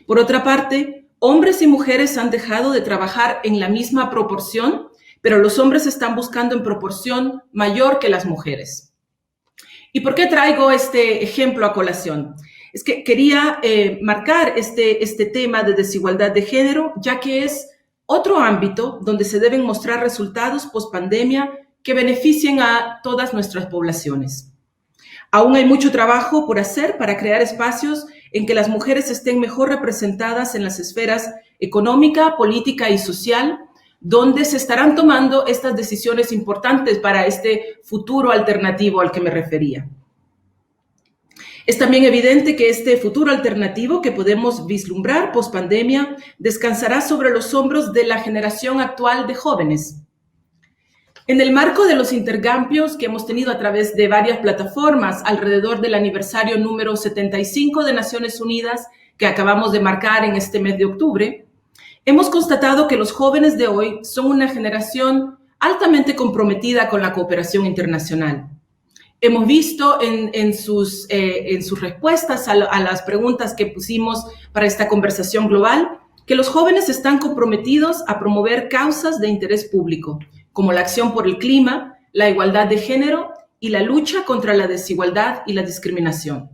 Por otra parte, hombres y mujeres han dejado de trabajar en la misma proporción, pero los hombres están buscando en proporción mayor que las mujeres. ¿Y por qué traigo este ejemplo a colación? Es que quería marcar este tema de desigualdad de género, ya que es otro ámbito donde se deben mostrar resultados post-pandemia que beneficien a todas nuestras poblaciones. Aún hay mucho trabajo por hacer para crear espacios en que las mujeres estén mejor representadas en las esferas económica, política y social, donde se estarán tomando estas decisiones importantes para este futuro alternativo al que me refería. Es también evidente que este futuro alternativo que podemos vislumbrar post-pandemia descansará sobre los hombros de la generación actual de jóvenes. En el marco de los intercambios que hemos tenido a través de varias plataformas alrededor del aniversario número 75 de Naciones Unidas que acabamos de marcar en este mes de octubre, hemos constatado que los jóvenes de hoy son una generación altamente comprometida con la cooperación internacional. Hemos visto en sus respuestas a las preguntas que pusimos para esta conversación global que los jóvenes están comprometidos a promover causas de interés público, como la acción por el clima, la igualdad de género y la lucha contra la desigualdad y la discriminación.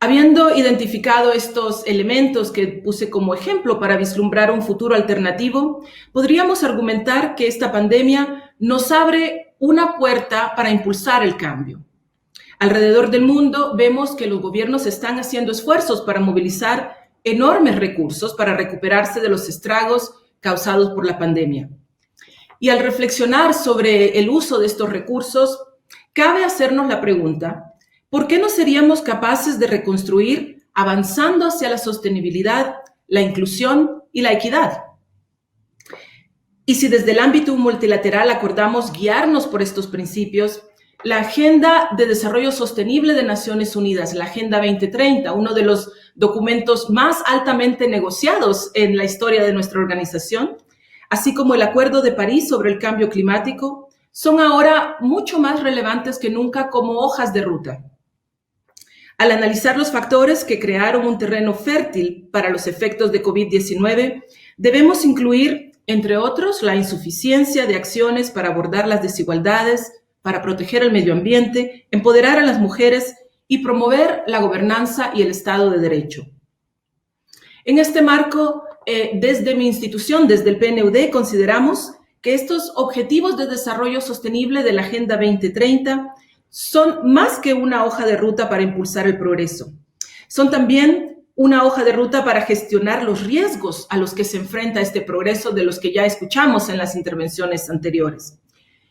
Habiendo identificado estos elementos que puse como ejemplo para vislumbrar un futuro alternativo, podríamos argumentar que esta pandemia nos abre una puerta para impulsar el cambio. Alrededor del mundo vemos que los gobiernos están haciendo esfuerzos para movilizar enormes recursos para recuperarse de los estragos causados por la pandemia. Y al reflexionar sobre el uso de estos recursos, cabe hacernos la pregunta: ¿por qué no seríamos capaces de reconstruir avanzando hacia la sostenibilidad, la inclusión y la equidad? Y si desde el ámbito multilateral acordamos guiarnos por estos principios, la Agenda de Desarrollo Sostenible de Naciones Unidas, la Agenda 2030, uno de los documentos más altamente negociados en la historia de nuestra organización, así como el Acuerdo de París sobre el cambio climático, son ahora mucho más relevantes que nunca como hojas de ruta. Al analizar los factores que crearon un terreno fértil para los efectos de COVID-19, debemos incluir, entre otros, la insuficiencia de acciones para abordar las desigualdades, para proteger el medio ambiente, empoderar a las mujeres y promover la gobernanza y el Estado de Derecho. En este marco, desde mi institución, desde el PNUD, consideramos que estos objetivos de desarrollo sostenible de la Agenda 2030 son más que una hoja de ruta para impulsar el progreso. Son también una hoja de ruta para gestionar los riesgos a los que se enfrenta este progreso, de los que ya escuchamos en las intervenciones anteriores.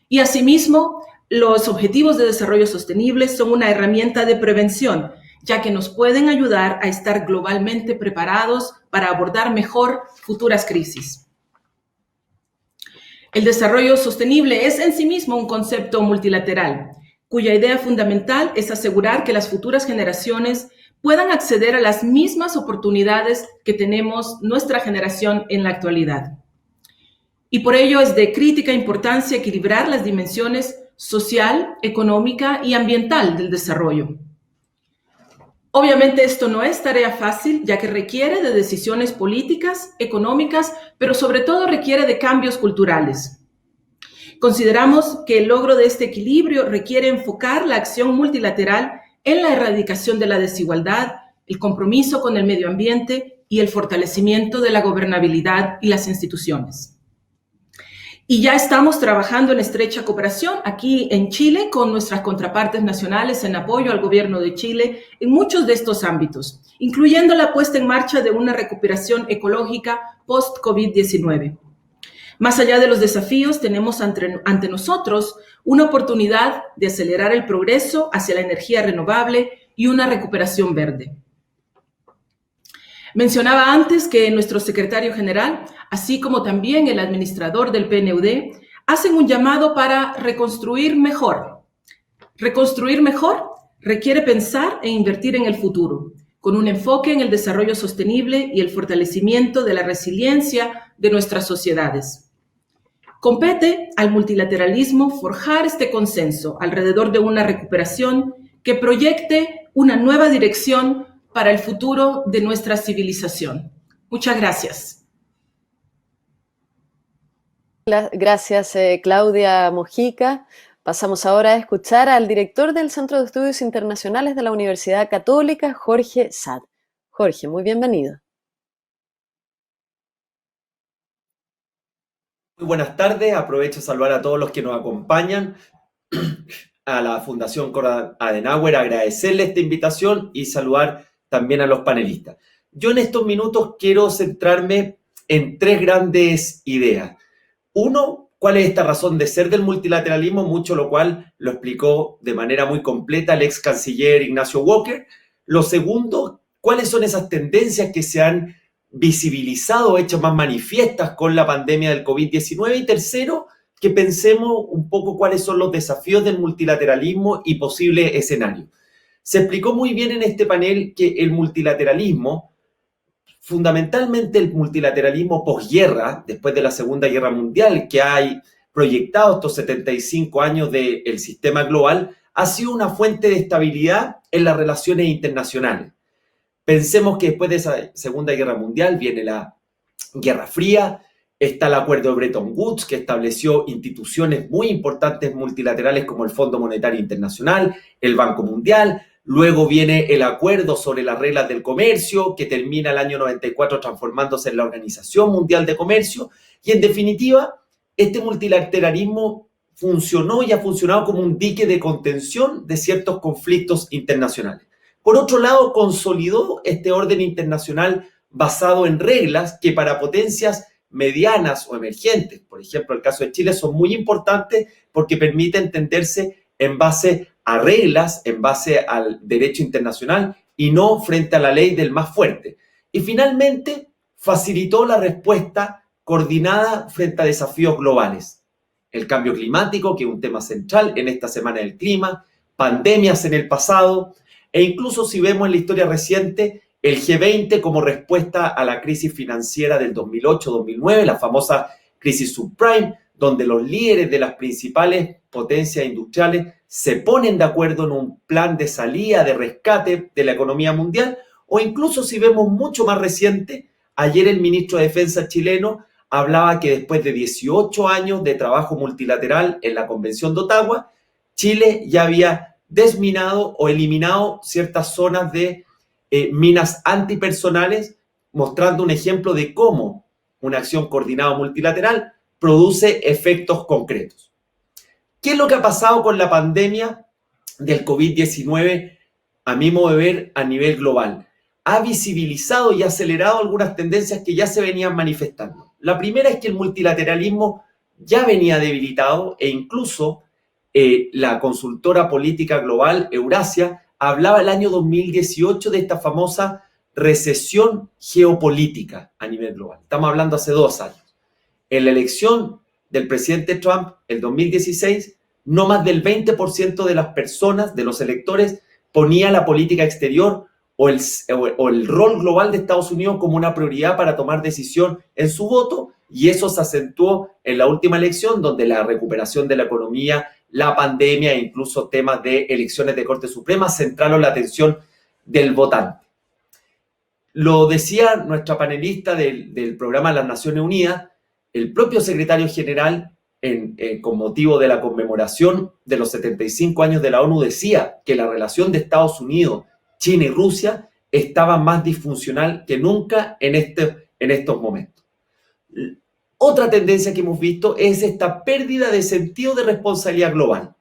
Y asimismo, los objetivos de desarrollo sostenible son una herramienta de prevención, ya que nos pueden ayudar a estar globalmente preparados para abordar mejor futuras crisis. El desarrollo sostenible es en sí mismo un concepto multilateral, cuya idea fundamental es asegurar que las futuras generaciones puedan acceder a las mismas oportunidades que tenemos nuestra generación en la actualidad. Y por ello es de crítica importancia equilibrar las dimensiones social, económica y ambiental del desarrollo. Obviamente esto no es tarea fácil, ya que requiere de decisiones políticas, económicas, pero sobre todo requiere de cambios culturales. Consideramos que el logro de este equilibrio requiere enfocar la acción multilateral en la erradicación de la desigualdad, el compromiso con el medio ambiente y el fortalecimiento de la gobernabilidad y las instituciones. Y ya estamos trabajando en estrecha cooperación aquí en Chile con nuestras contrapartes nacionales en apoyo al gobierno de Chile en muchos de estos ámbitos, incluyendo la puesta en marcha de una recuperación ecológica post-COVID-19. Más allá de los desafíos, tenemos ante nosotros una oportunidad de acelerar el progreso hacia la energía renovable y una recuperación verde. Mencionaba antes que nuestro secretario general, así como también el administrador del PNUD, hacen un llamado para reconstruir mejor. Reconstruir mejor requiere pensar e invertir en el futuro, con un enfoque en el desarrollo sostenible y el fortalecimiento de la resiliencia de nuestras sociedades. Compete al multilateralismo forjar este consenso alrededor de una recuperación que proyecte una nueva dirección para el futuro de nuestra civilización. Muchas gracias. Gracias, Claudia Mojica. Pasamos ahora a escuchar al director del Centro de Estudios Internacionales de la Universidad Católica, Jorge Saad. Jorge, muy bienvenido. Muy buenas tardes, aprovecho a saludar a todos los que nos acompañan, a la Fundación Konrad Adenauer, agradecerle esta invitación y saludar también a los panelistas. Yo en estos minutos quiero centrarme en tres grandes ideas. Uno, ¿cuál es esta razón de ser del multilateralismo? Mucho lo cual lo explicó de manera muy completa el ex canciller Ignacio Walker. Lo segundo, ¿cuáles son esas tendencias que se han visibilizado, hechas más manifiestas con la pandemia del COVID-19? Y tercero, que pensemos un poco cuáles son los desafíos del multilateralismo y posibles escenarios. Se explicó muy bien en este panel que el multilateralismo, fundamentalmente el multilateralismo posguerra, después de la Segunda Guerra Mundial, que hay proyectado estos 75 años del sistema global, ha sido una fuente de estabilidad en las relaciones internacionales. Pensemos que después de esa Segunda Guerra Mundial viene la Guerra Fría, está el acuerdo de Bretton Woods, que estableció instituciones muy importantes multilaterales como el Fondo Monetario Internacional, el Banco Mundial. Luego viene el acuerdo sobre las reglas del comercio, que termina el año 94 transformándose en la Organización Mundial de Comercio. Y en definitiva, este multilateralismo funcionó y ha funcionado como un dique de contención de ciertos conflictos internacionales. Por otro lado, consolidó este orden internacional basado en reglas que para potencias medianas o emergentes, por ejemplo, el caso de Chile, son muy importantes porque permite entenderse en base a reglas, en base al derecho internacional y no frente a la ley del más fuerte. Y finalmente, facilitó la respuesta coordinada frente a desafíos globales. El cambio climático, que es un tema central en esta Semana del Clima, pandemias en el pasado, e incluso si vemos en la historia reciente, el G20 como respuesta a la crisis financiera del 2008-2009, la famosa crisis subprime, donde los líderes de las principales potencias industriales se ponen de acuerdo en un plan de salida, de rescate de la economía mundial, o incluso si vemos mucho más reciente, ayer el ministro de Defensa chileno hablaba que después de 18 años de trabajo multilateral en la Convención de Ottawa, Chile ya había desminado o eliminado ciertas zonas de minas antipersonales, mostrando un ejemplo de cómo una acción coordinada multilateral produce efectos concretos. ¿Qué es lo que ha pasado con la pandemia del COVID-19, a mi modo de ver, a nivel global? Ha visibilizado y acelerado algunas tendencias que ya se venían manifestando. La primera es que el multilateralismo ya venía debilitado e incluso la consultora política global Eurasia hablaba el año 2018 de esta famosa recesión geopolítica a nivel global. Estamos hablando hace 2 años. En la elección del presidente Trump, el 2016, no más del 20% de las personas, de los electores, ponía la política exterior o el rol global de Estados Unidos como una prioridad para tomar decisión en su voto, y eso se acentuó en la última elección, donde la recuperación de la economía, la pandemia e incluso temas de elecciones de Corte Suprema centraron la atención del votante. Lo decía nuestra panelista del programa de las Naciones Unidas, el propio secretario general, con motivo de la conmemoración de los 75 años de la ONU, decía que la relación de Estados Unidos, China y Rusia estaba más disfuncional que nunca en estos momentos. Otra tendencia que hemos visto es esta pérdida de sentido de responsabilidad global.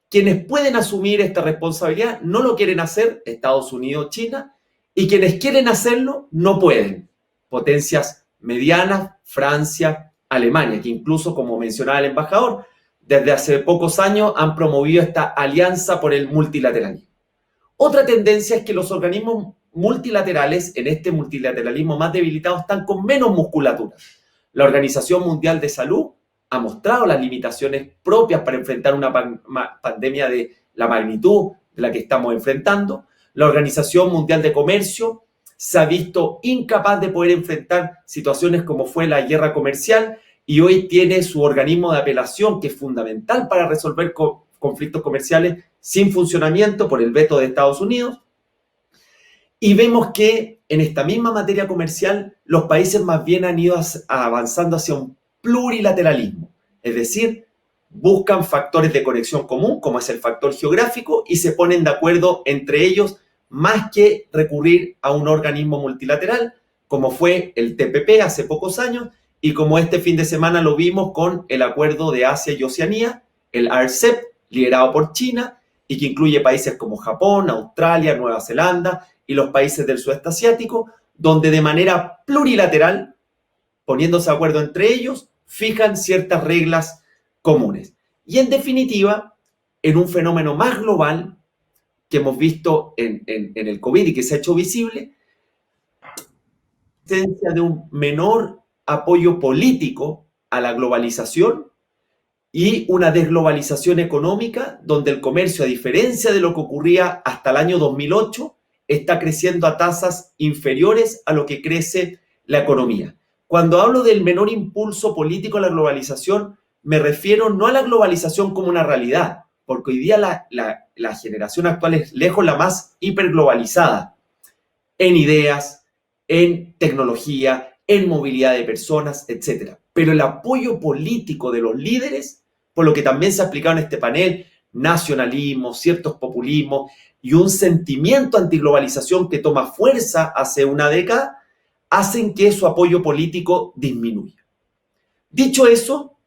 Quienes pueden asumir esta responsabilidad no lo quieren hacer, Estados Unidos, China, y quienes quieren hacerlo no pueden. Potencias medianas, Francia, Alemania, que incluso, como mencionaba el embajador, desde hace pocos años han promovido esta alianza por el multilateralismo. Otra tendencia es que los organismos multilaterales, en este multilateralismo más debilitado, están con menos musculatura. La Organización Mundial de Salud ha mostrado las limitaciones propias para enfrentar una pandemia de la magnitud de la que estamos enfrentando. La Organización Mundial de Comercio se ha visto incapaz de poder enfrentar situaciones como fue la guerra comercial y hoy tiene su organismo de apelación, que es fundamental para resolver conflictos comerciales, sin funcionamiento por el veto de Estados Unidos. Y vemos que en esta misma materia comercial los países más bien han ido avanzando hacia un plurilateralismo, es decir, buscan factores de conexión común, como es el factor geográfico, y se ponen de acuerdo entre ellos más que recurrir a un organismo multilateral, como fue el TPP hace pocos años, y como este fin de semana lo vimos con el Acuerdo de Asia y Oceanía, el RCEP, liderado por China, y que incluye países como Japón, Australia, Nueva Zelanda y los países del sudeste asiático, donde de manera plurilateral, poniéndose de acuerdo entre ellos, fijan ciertas reglas comunes. Y en definitiva, en un fenómeno más global que hemos visto en el COVID y que se ha hecho visible, la existencia de un menor apoyo político a la globalización y una desglobalización económica donde el comercio, a diferencia de lo que ocurría hasta el año 2008, está creciendo a tasas inferiores a lo que crece la economía. Cuando hablo del menor impulso político a la globalización, me refiero no a la globalización como una realidad, porque hoy día la generación actual es lejos la más hiperglobalizada en ideas, en tecnología, en movilidad de personas, etc. Pero el apoyo político de los líderes, por lo que también se ha explicado en este panel, nacionalismo, ciertos populismos y un sentimiento antiglobalización que toma fuerza hace una década, hacen que su apoyo político disminuya. Dicho eso,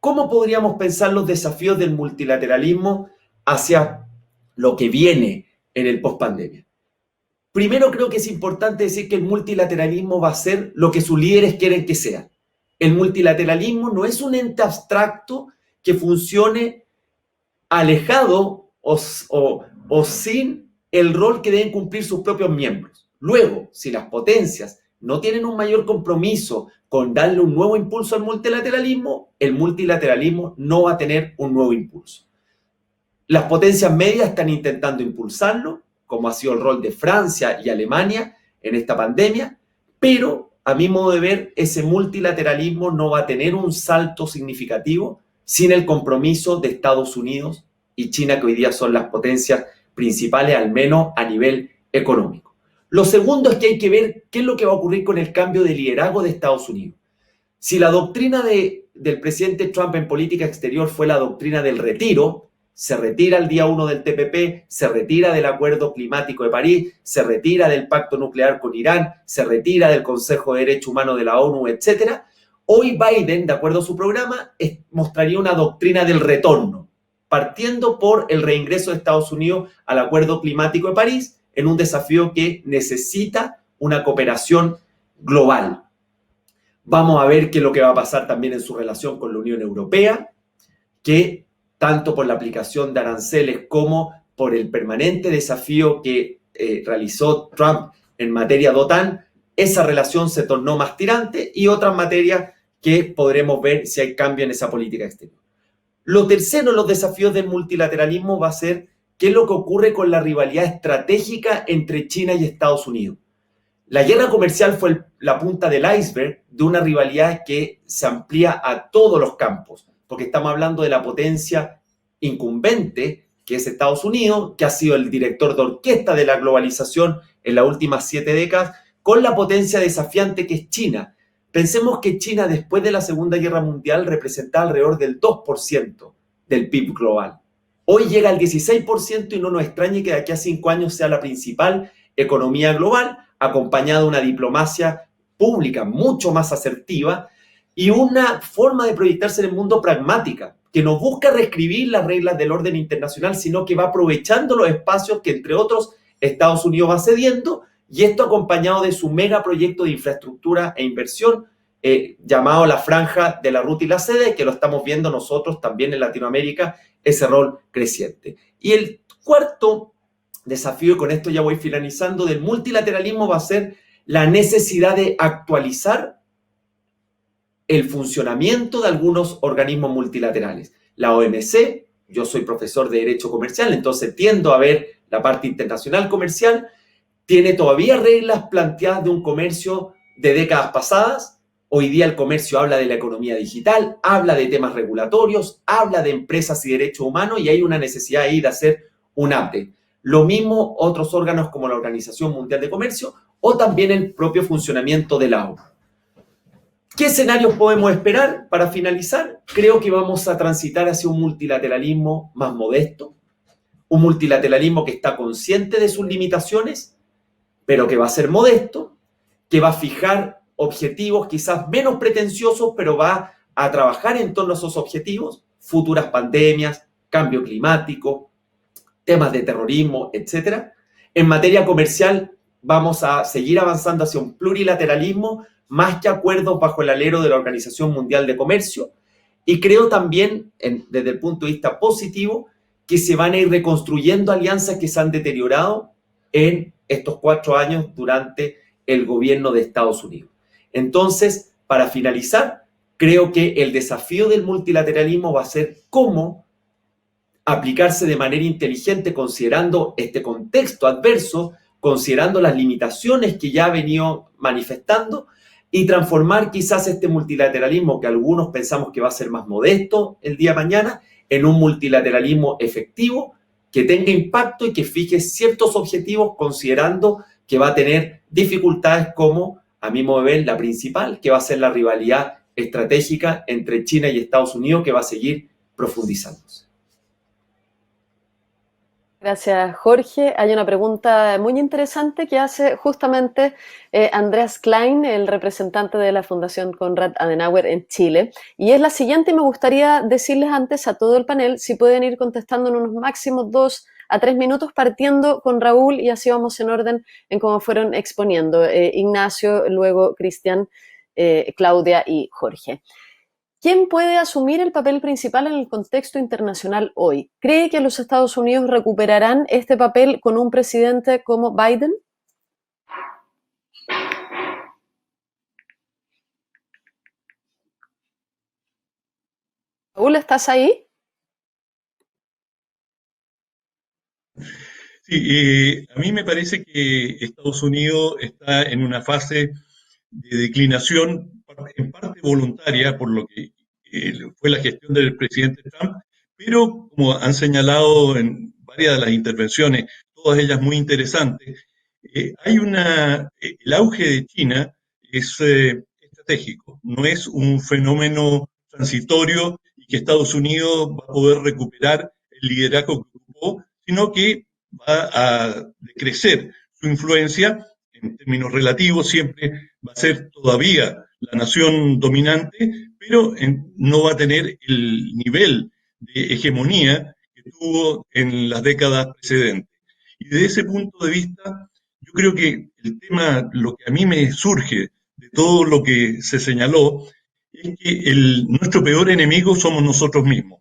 ¿cómo podríamos pensar los desafíos del multilateralismo hacia lo que viene en el pospandemia? Primero, creo que es importante decir que el multilateralismo va a ser lo que sus líderes quieren que sea. El multilateralismo no es un ente abstracto que funcione alejado o sin el rol que deben cumplir sus propios miembros. Luego, si las potencias no tienen un mayor compromiso con darle un nuevo impulso al multilateralismo, el multilateralismo no va a tener un nuevo impulso. Las potencias medias están intentando impulsarlo, como ha sido el rol de Francia y Alemania en esta pandemia, pero a mi modo de ver, ese multilateralismo no va a tener un salto significativo sin el compromiso de Estados Unidos y China, que hoy día son las potencias principales, al menos a nivel económico. Lo segundo es que hay que ver qué es lo que va a ocurrir con el cambio de liderazgo de Estados Unidos. Si la doctrina del presidente Trump en política exterior fue la doctrina del retiro, se retira el día 1 del TPP, se retira del Acuerdo Climático de París, se retira del Pacto Nuclear con Irán, se retira del Consejo de Derechos Humanos de la ONU, etc. Hoy Biden, de acuerdo a su programa, mostraría una doctrina del retorno, partiendo por el reingreso de Estados Unidos al Acuerdo Climático de París, en un desafío que necesita una cooperación global. Vamos a ver qué es lo que va a pasar también en su relación con la Unión Europea, que tanto por la aplicación de aranceles como por el permanente desafío que realizó Trump en materia de OTAN, esa relación se tornó más tirante y otras materias que podremos ver si hay cambio en esa política exterior. Lo tercero, los desafíos del multilateralismo va a ser qué es lo que ocurre con la rivalidad estratégica entre China y Estados Unidos. La guerra comercial fue la punta del iceberg de una rivalidad que se amplía a todos los campos, porque estamos hablando de la potencia incumbente, que es Estados Unidos, que ha sido el director de orquesta de la globalización en las últimas 7 décadas, con la potencia desafiante que es China. Pensemos que China, después de la Segunda Guerra Mundial, representaba alrededor del 2% del PIB global. Hoy llega al 16% y no nos extrañe que de aquí a 5 años sea la principal economía global, acompañada de una diplomacia pública mucho más asertiva y una forma de proyectarse en el mundo pragmática, que no busca reescribir las reglas del orden internacional, sino que va aprovechando los espacios que, entre otros, Estados Unidos va cediendo, y esto acompañado de su megaproyecto de infraestructura e inversión, llamado la franja de la ruta y la sede, que lo estamos viendo nosotros también en Latinoamérica, ese rol creciente. Y el cuarto desafío, y con esto ya voy finalizando, del multilateralismo va a ser la necesidad de actualizar el funcionamiento de algunos organismos multilaterales. La OMC, yo soy profesor de Derecho Comercial, entonces tiendo a ver la parte internacional comercial, tiene todavía reglas planteadas de un comercio de décadas pasadas. Hoy día el comercio habla de la economía digital, habla de temas regulatorios, habla de empresas y derechos humanos, y hay una necesidad ahí de hacer un update. Lo mismo otros órganos como la Organización Mundial de Comercio o también el propio funcionamiento de la ONU. ¿Qué escenarios podemos esperar? Para finalizar, creo que vamos a transitar hacia un multilateralismo más modesto, un multilateralismo que está consciente de sus limitaciones, pero que va a ser modesto, que va a fijar objetivos quizás menos pretenciosos, pero va a trabajar en torno a esos objetivos, futuras pandemias, cambio climático, temas de terrorismo, etc. En materia comercial vamos a seguir avanzando hacia un plurilateralismo, más que acuerdos bajo el alero de la Organización Mundial de Comercio, y creo también, desde el punto de vista positivo, que se van a ir reconstruyendo alianzas que se han deteriorado en estos 4 años durante el gobierno de Estados Unidos. Entonces, para finalizar, creo que el desafío del multilateralismo va a ser cómo aplicarse de manera inteligente considerando este contexto adverso, considerando las limitaciones que ya ha venido manifestando, y transformar quizás este multilateralismo que algunos pensamos que va a ser más modesto el día de mañana en un multilateralismo efectivo que tenga impacto y que fije ciertos objetivos considerando que va a tener dificultades como, a mi modo de ver, la principal, que va a ser la rivalidad estratégica entre China y Estados Unidos, que va a seguir profundizándose. Gracias, Jorge. Hay una pregunta muy interesante que hace justamente Andreas Klein, el representante de la Fundación Konrad Adenauer en Chile. Y es la siguiente, y me gustaría decirles antes a todo el panel si pueden ir contestando en unos máximos 2 a 3 minutos, partiendo con Raúl, y así vamos en orden en cómo fueron exponiendo Ignacio, luego Cristian, Claudia y Jorge. ¿Quién puede asumir el papel principal en el contexto internacional hoy? ¿Cree que los Estados Unidos recuperarán este papel con un presidente como Biden? Raúl, ¿estás ahí? Sí, a mí me parece que Estados Unidos está en una fase de declinación, en parte voluntaria, por lo que fue la gestión del presidente Trump, pero como han señalado en varias de las intervenciones, todas ellas muy interesantes, el auge de China es estratégico, no es un fenómeno transitorio y que Estados Unidos va a poder recuperar el liderazgo que ocupó, sino que va a decrecer su influencia en términos relativos, siempre va a ser todavía la nación dominante, pero no va a tener el nivel de hegemonía que tuvo en las décadas precedentes. Y desde ese punto de vista, yo creo que el tema, lo que a mí me surge de todo lo que se señaló, es que nuestro peor enemigo somos nosotros mismos.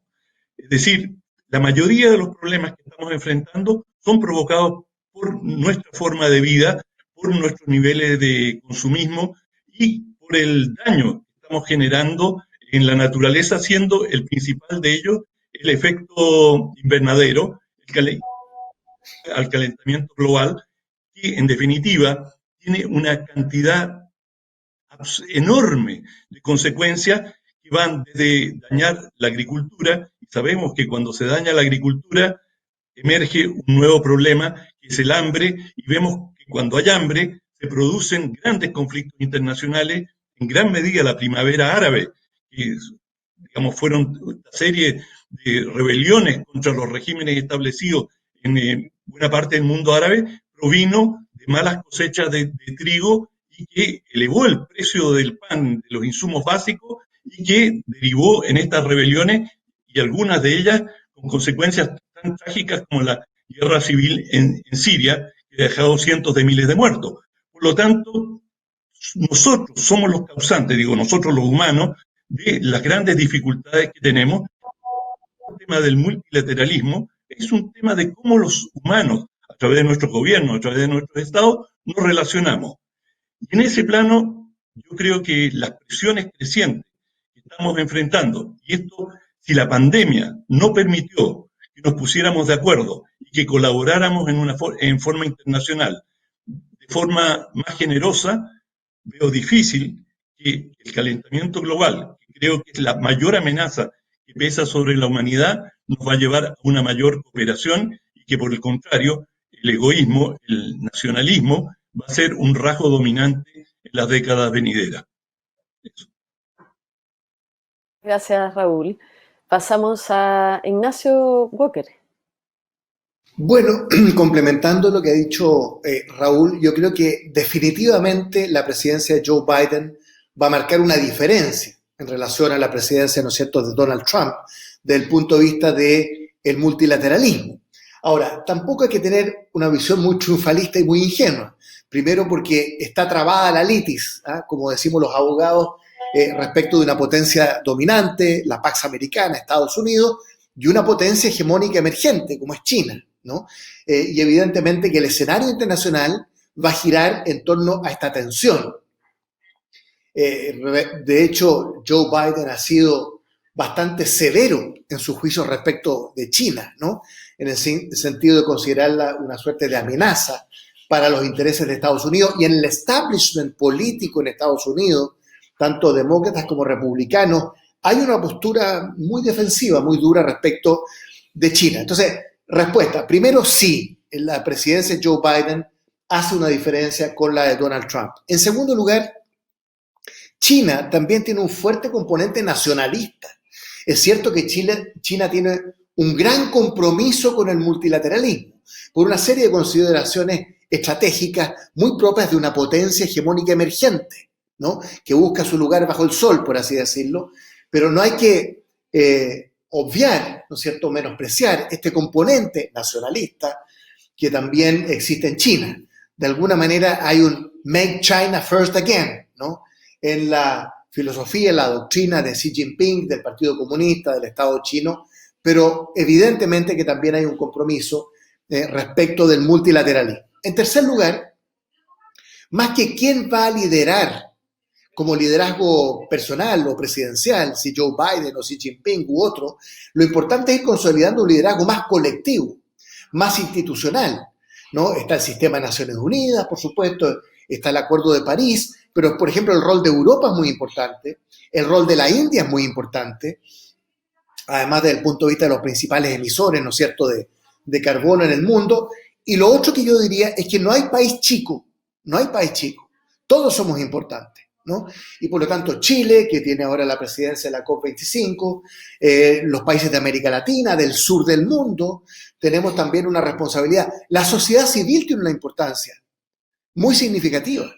Es decir, la mayoría de los problemas que estamos enfrentando son provocados por nuestra forma de vida, por nuestros niveles de consumismo y por el daño que estamos generando en la naturaleza, siendo el principal de ellos el efecto invernadero, al calentamiento global, que en definitiva tiene una cantidad enorme de consecuencias que van desde dañar la agricultura, y sabemos que cuando se daña la agricultura emerge un nuevo problema, que es el hambre, y vemos que cuando hay hambre se producen grandes conflictos internacionales, en gran medida la primavera árabe, que digamos, fueron una serie de rebeliones contra los regímenes establecidos en buena parte del mundo árabe, provino de malas cosechas de trigo y que elevó el precio del pan, de los insumos básicos, y que derivó en estas rebeliones, y algunas de ellas con consecuencias tan trágicas como la guerra civil en Siria, que ha dejado cientos de miles de muertos. Por lo tanto, nosotros somos los causantes, digo nosotros los humanos, de las grandes dificultades que tenemos. El tema del multilateralismo es un tema de cómo los humanos, a través de nuestros gobiernos, a través de nuestros estados, nos relacionamos. Y en ese plano, yo creo que las presiones crecientes que estamos enfrentando, y esto, si la pandemia no permitió que nos pusiéramos de acuerdo y que colaboráramos en forma internacional, de forma más generosa, veo difícil que el calentamiento global, que creo que es la mayor amenaza que pesa sobre la humanidad, nos va a llevar a una mayor cooperación y que por el contrario, el egoísmo, el nacionalismo, va a ser un rasgo dominante en las décadas venideras. Eso. Gracias, Raúl. Pasamos a Ignacio Walker. Bueno, complementando lo que ha dicho Raúl, yo creo que definitivamente la presidencia de Joe Biden va a marcar una diferencia en relación a la presidencia, ¿no es cierto?, de Donald Trump, desde el punto de vista del multilateralismo. Ahora, tampoco hay que tener una visión muy triunfalista y muy ingenua. Primero porque está trabada la litis, ¿ah?, como decimos los abogados, respecto de una potencia dominante, la Pax Americana, Estados Unidos, y una potencia hegemónica emergente, como es China, ¿no? Y evidentemente que el escenario internacional va a girar en torno a esta tensión. De hecho, Joe Biden ha sido bastante severo en su juicio respecto de China, ¿no?, en el sentido de considerarla una suerte de amenaza para los intereses de Estados Unidos, y en el establishment político en Estados Unidos, tanto demócratas como republicanos, hay una postura muy defensiva, muy dura respecto de China. Entonces, respuesta, primero sí, la presidencia de Joe Biden hace una diferencia con la de Donald Trump. En segundo lugar, China también tiene un fuerte componente nacionalista. Es cierto que China tiene un gran compromiso con el multilateralismo, por una serie de consideraciones estratégicas muy propias de una potencia hegemónica emergente, ¿no?, que busca su lugar bajo el sol, por así decirlo, pero no hay que obviar, ¿no es cierto?, menospreciar este componente nacionalista que también existe en China. De alguna manera hay un Make China First Again, ¿no?, en la filosofía, en la doctrina de Xi Jinping, del Partido Comunista, del Estado chino, pero evidentemente que también hay un compromiso respecto del multilateralismo. En tercer lugar, más que quién va a liderar como liderazgo personal o presidencial, si Joe Biden o Xi Jinping u otro, lo importante es ir consolidando un liderazgo más colectivo, más institucional, ¿no? Está el sistema de Naciones Unidas, por supuesto, está el Acuerdo de París, pero, por ejemplo, el rol de Europa es muy importante, el rol de la India es muy importante, además desde el punto de vista de los principales emisores, ¿no es cierto?, de carbono en el mundo. Y lo otro que yo diría es que no hay país chico, no hay país chico, todos somos importantes, ¿no? Y por lo tanto Chile, que tiene ahora la presidencia de la COP25, los países de América Latina, del sur del mundo, tenemos también una responsabilidad. La sociedad civil tiene una importancia muy significativa.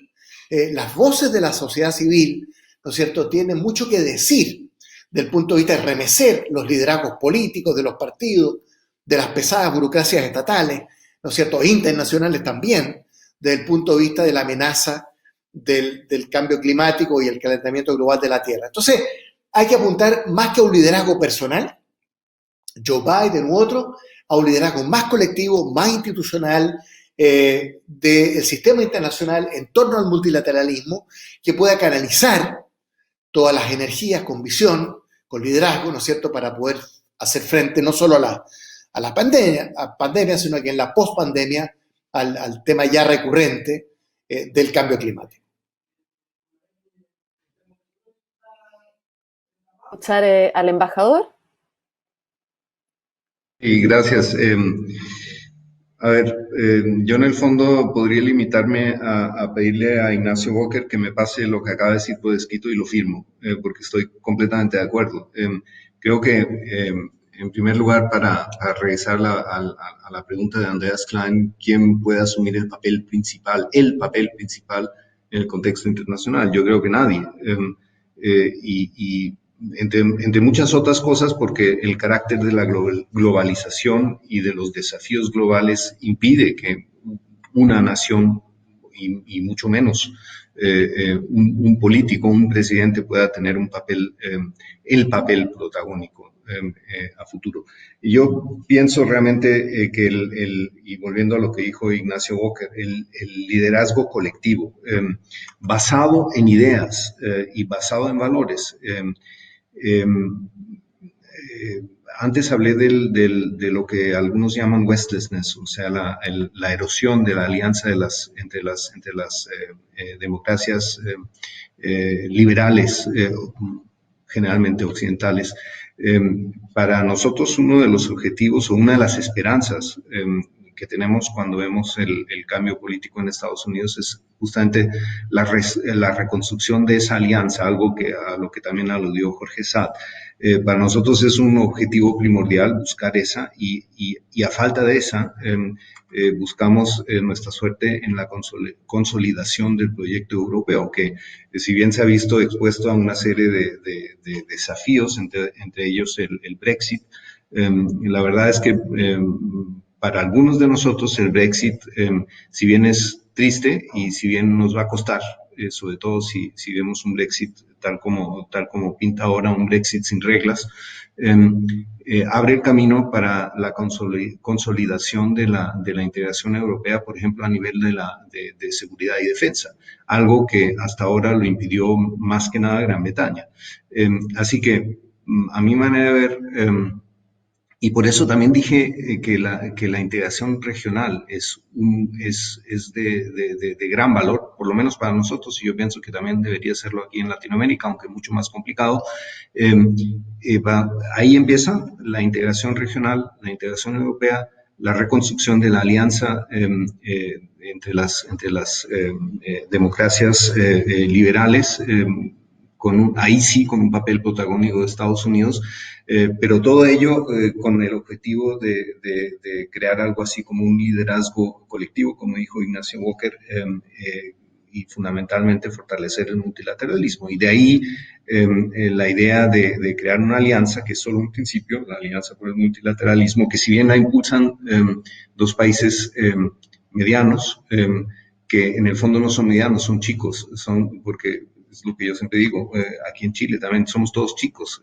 Las voces de la sociedad civil, ¿no es cierto?, tienen mucho que decir del punto de vista de remecer los liderazgos políticos de los partidos, de las pesadas burocracias estatales, ¿no es cierto?, internacionales también, desde el punto de vista de la amenaza del cambio climático y el calentamiento global de la Tierra. Entonces, hay que apuntar más que a un liderazgo personal, Joe Biden u otro, a un liderazgo más colectivo, más institucional, del sistema internacional en torno al multilateralismo, que pueda canalizar todas las energías con visión, con liderazgo, ¿no es cierto?, para poder hacer frente no solo a la pandemia, sino que en la pospandemia al tema ya recurrente del cambio climático. Escuchar al embajador. Y gracias. Yo en el fondo podría limitarme a pedirle a Ignacio Walker que me pase lo que acaba de decir por escrito y lo firmo, porque estoy completamente de acuerdo. Creo que, en primer lugar, para regresar a la pregunta de Andreas Klein, ¿quién puede asumir el papel principal en el contexto internacional? Yo creo que nadie. Entre muchas otras cosas, porque el carácter de la globalización y de los desafíos globales impide que una nación, y mucho menos un político, un presidente pueda tener un papel, el papel protagónico a futuro. Y yo pienso realmente que y volviendo a lo que dijo Ignacio Walker, el liderazgo colectivo, basado en ideas y basado en valores. Antes hablé de lo que algunos llaman Westlessness, o sea, la erosión de la alianza entre las democracias liberales, generalmente occidentales. Para nosotros uno de los objetivos o una de las esperanzas que tenemos cuando vemos el cambio político en Estados Unidos es justamente la reconstrucción de esa alianza, algo a lo que también aludió Jorge Saad. Para nosotros es un objetivo primordial buscar esa y a falta de esa buscamos nuestra suerte en la consolidación del proyecto europeo, que si bien se ha visto expuesto a una serie de desafíos, entre ellos el Brexit, la verdad es que para algunos de nosotros el Brexit, si bien es triste y si bien nos va a costar, sobre todo si vemos un Brexit tal como pinta ahora, un Brexit sin reglas, abre el camino para la consolidación de la integración europea, por ejemplo, a nivel de seguridad y defensa, algo que hasta ahora lo impidió más que nada Gran Bretaña. Así que, a mi manera de ver, y por eso también dije que la integración regional es de gran valor, por lo menos para nosotros, y yo pienso que también debería serlo aquí en Latinoamérica, aunque mucho más complicado. Ahí empieza la integración regional, la integración europea, la reconstrucción de la alianza entre las democracias liberales, ahí sí con un papel protagónico de Estados Unidos, pero todo ello con el objetivo de crear algo así como un liderazgo colectivo, como dijo Ignacio Walker, y fundamentalmente fortalecer el multilateralismo. Y de ahí la idea de crear una alianza, que es solo un principio, la Alianza por el Multilateralismo, que si bien la impulsan dos países medianos, que en el fondo no son medianos, son chicos, porque es lo que yo siempre digo, aquí en Chile también somos todos chicos,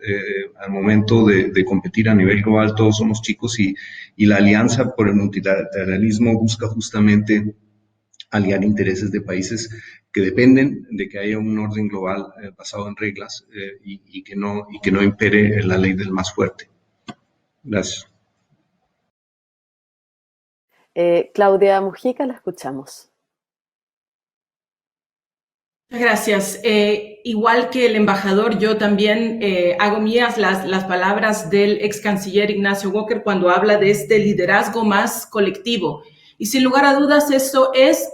al momento de competir a nivel global todos somos chicos y la Alianza por el Multilateralismo busca justamente aliar intereses de países que dependen de que haya un orden global basado en reglas y que no impere la ley del más fuerte. Gracias. Claudia Mujica, la escuchamos. Gracias. Igual que el embajador, yo también hago mías las palabras del ex canciller Ignacio Walker cuando habla de este liderazgo más colectivo. Y sin lugar a dudas, eso es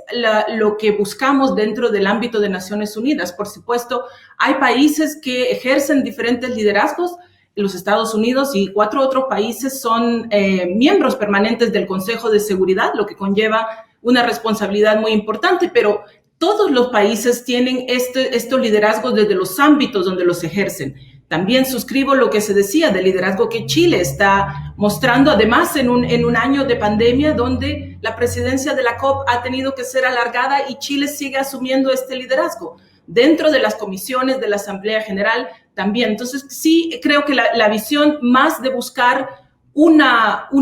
lo que buscamos dentro del ámbito de Naciones Unidas. Por supuesto, hay países que ejercen diferentes liderazgos. Los Estados Unidos y 4 otros países son miembros permanentes del Consejo de Seguridad, lo que conlleva una responsabilidad muy importante, pero todos los países tienen estos liderazgos desde los ámbitos donde los ejercen. También suscribo lo que se decía del liderazgo que Chile está mostrando, además en un año de pandemia donde la presidencia de la COP ha tenido que ser alargada y Chile sigue asumiendo este liderazgo dentro de las comisiones de la Asamblea General también. Entonces, sí creo que la visión más de buscar un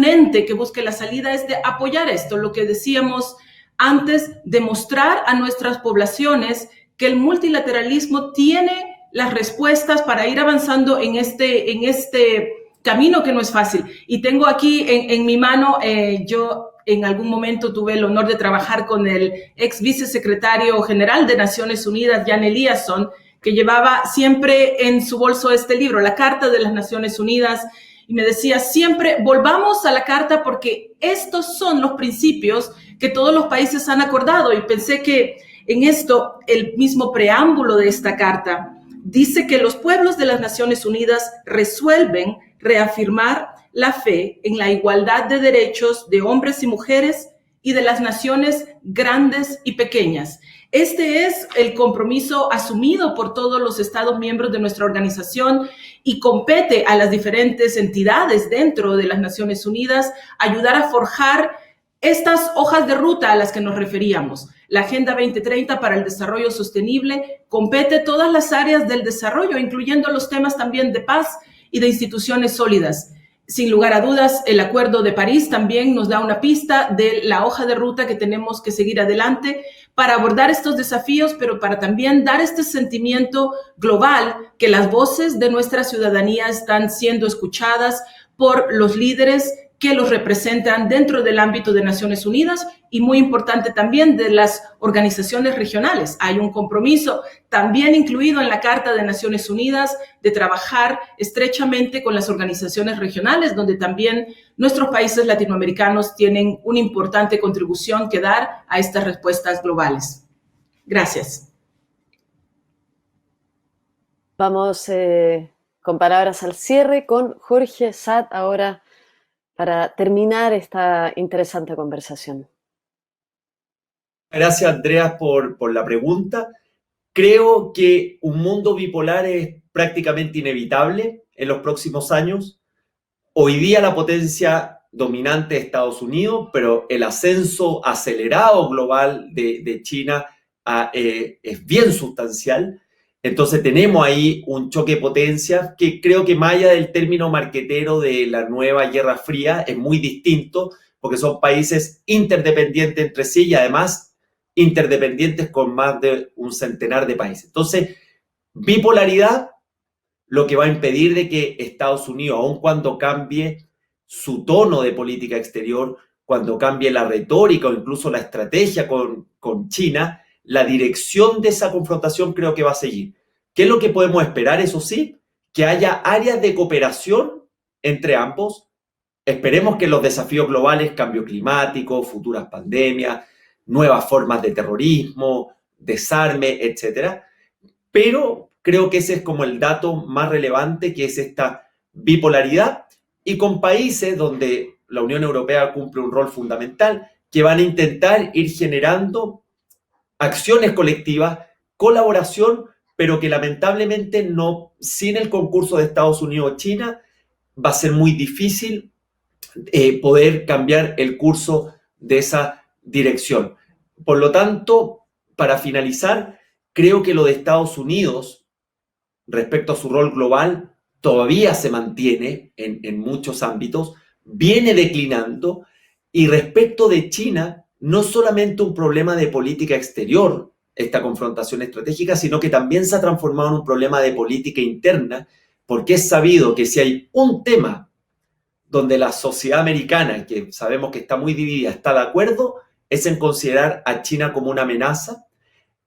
ente que busque la salida es de apoyar esto, lo que decíamos antes, demostrar a nuestras poblaciones que el multilateralismo tiene las respuestas para ir avanzando en este camino que no es fácil. Y tengo aquí en mi mano, yo en algún momento tuve el honor de trabajar con el ex vicesecretario general de Naciones Unidas, Jan Eliasson, que llevaba siempre en su bolso este libro, la Carta de las Naciones Unidas, y me decía siempre, volvamos a la Carta porque estos son los principios que todos los países han acordado. Y pensé que en esto, el mismo preámbulo de esta Carta dice que los pueblos de las Naciones Unidas resuelven reafirmar la fe en la igualdad de derechos de hombres y mujeres y de las naciones grandes y pequeñas. Este es el compromiso asumido por todos los Estados miembros de nuestra organización y compete a las diferentes entidades dentro de las Naciones Unidas ayudar a forjar estas hojas de ruta a las que nos referíamos. La Agenda 2030 para el Desarrollo Sostenible compete todas las áreas del desarrollo, incluyendo los temas también de paz y de instituciones sólidas. Sin lugar a dudas, el Acuerdo de París también nos da una pista de la hoja de ruta que tenemos que seguir adelante para abordar estos desafíos, pero para también dar este sentimiento global que las voces de nuestra ciudadanía están siendo escuchadas por los líderes que los representan dentro del ámbito de Naciones Unidas y, muy importante también, de las organizaciones regionales. Hay un compromiso también incluido en la Carta de Naciones Unidas de trabajar estrechamente con las organizaciones regionales, donde también nuestros países latinoamericanos tienen una importante contribución que dar a estas respuestas globales. Gracias. Vamos con palabras al cierre con Jorge Saad ahora para terminar esta interesante conversación. Gracias, Andrea, por la pregunta. Creo que un mundo bipolar es prácticamente inevitable en los próximos años. Hoy día la potencia dominante es Estados Unidos, pero el ascenso acelerado global de China es bien sustancial. Entonces tenemos ahí un choque de potencias que creo que más allá del término marquetero de la nueva Guerra Fría es muy distinto, porque son países interdependientes entre sí y además interdependientes con más de un centenar de países. Entonces, bipolaridad, lo que va a impedir de que Estados Unidos, aun cuando cambie su tono de política exterior, cuando cambie la retórica o incluso la estrategia con China, la dirección de esa confrontación creo que va a seguir. ¿Qué es lo que podemos esperar? Eso sí, que haya áreas de cooperación entre ambos. Esperemos que los desafíos globales, cambio climático, futuras pandemias, nuevas formas de terrorismo, desarme, etcétera. Pero creo que ese es como el dato más relevante, que es esta bipolaridad, y con países donde la Unión Europea cumple un rol fundamental, que van a intentar ir generando acciones colectivas, colaboración, pero que lamentablemente no, sin el concurso de Estados Unidos o China, va a ser muy difícil poder cambiar el curso de esa dirección. Por lo tanto, para finalizar, creo que lo de Estados Unidos, respecto a su rol global, todavía se mantiene en muchos ámbitos, viene declinando, y respecto de China, no solamente un problema de política exterior, esta confrontación estratégica, sino que también se ha transformado en un problema de política interna, porque es sabido que si hay un tema donde la sociedad americana, que sabemos que está muy dividida, está de acuerdo, es en considerar a China como una amenaza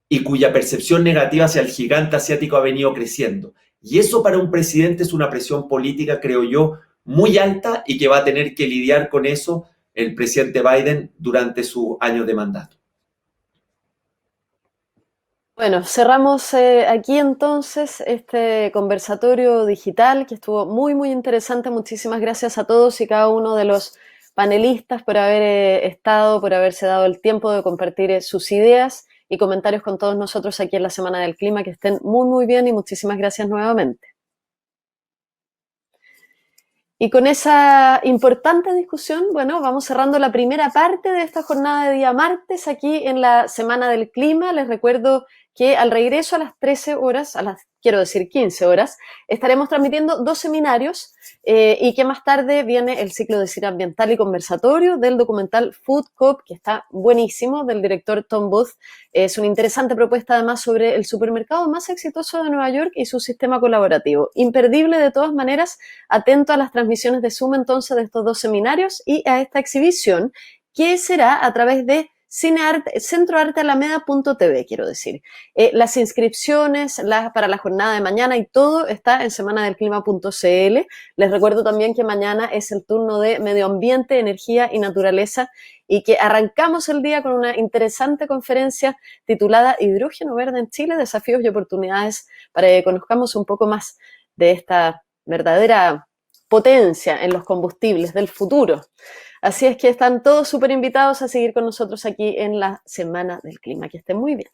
y cuya percepción negativa hacia el gigante asiático ha venido creciendo. Y eso para un presidente es una presión política, creo yo, muy alta, y que va a tener que lidiar con eso el presidente Biden durante sus años de mandato. Bueno, cerramos aquí entonces este conversatorio digital que estuvo muy, muy interesante. Muchísimas gracias a todos y cada uno de los panelistas por haber estado, por haberse dado el tiempo de compartir sus ideas y comentarios con todos nosotros aquí en la Semana del Clima. Que estén muy, muy bien y muchísimas gracias nuevamente. Y con esa importante discusión, bueno, vamos cerrando la primera parte de esta jornada de día martes aquí en la Semana del Clima. Les recuerdo que al regreso a las 13 horas, quiero decir 15 horas, estaremos transmitiendo 2 seminarios y que más tarde viene el ciclo de cine ambiental y conversatorio del documental Food Cop, que está buenísimo, del director Tom Booth. Es una interesante propuesta además sobre el supermercado más exitoso de Nueva York y su sistema colaborativo. Imperdible de todas maneras, atento a las transmisiones de Zoom entonces de estos 2 seminarios y a esta exhibición que será a través de centroartealameda.tv, quiero decir. Las inscripciones para la jornada de mañana y todo está en semanadelclima.cl. Les recuerdo también que mañana es el turno de medio ambiente, energía y naturaleza y que arrancamos el día con una interesante conferencia titulada Hidrógeno Verde en Chile, desafíos y oportunidades, para que conozcamos un poco más de esta verdadera potencia en los combustibles del futuro. Así es que están todos súper invitados a seguir con nosotros aquí en la Semana del Clima. Que estén muy bien.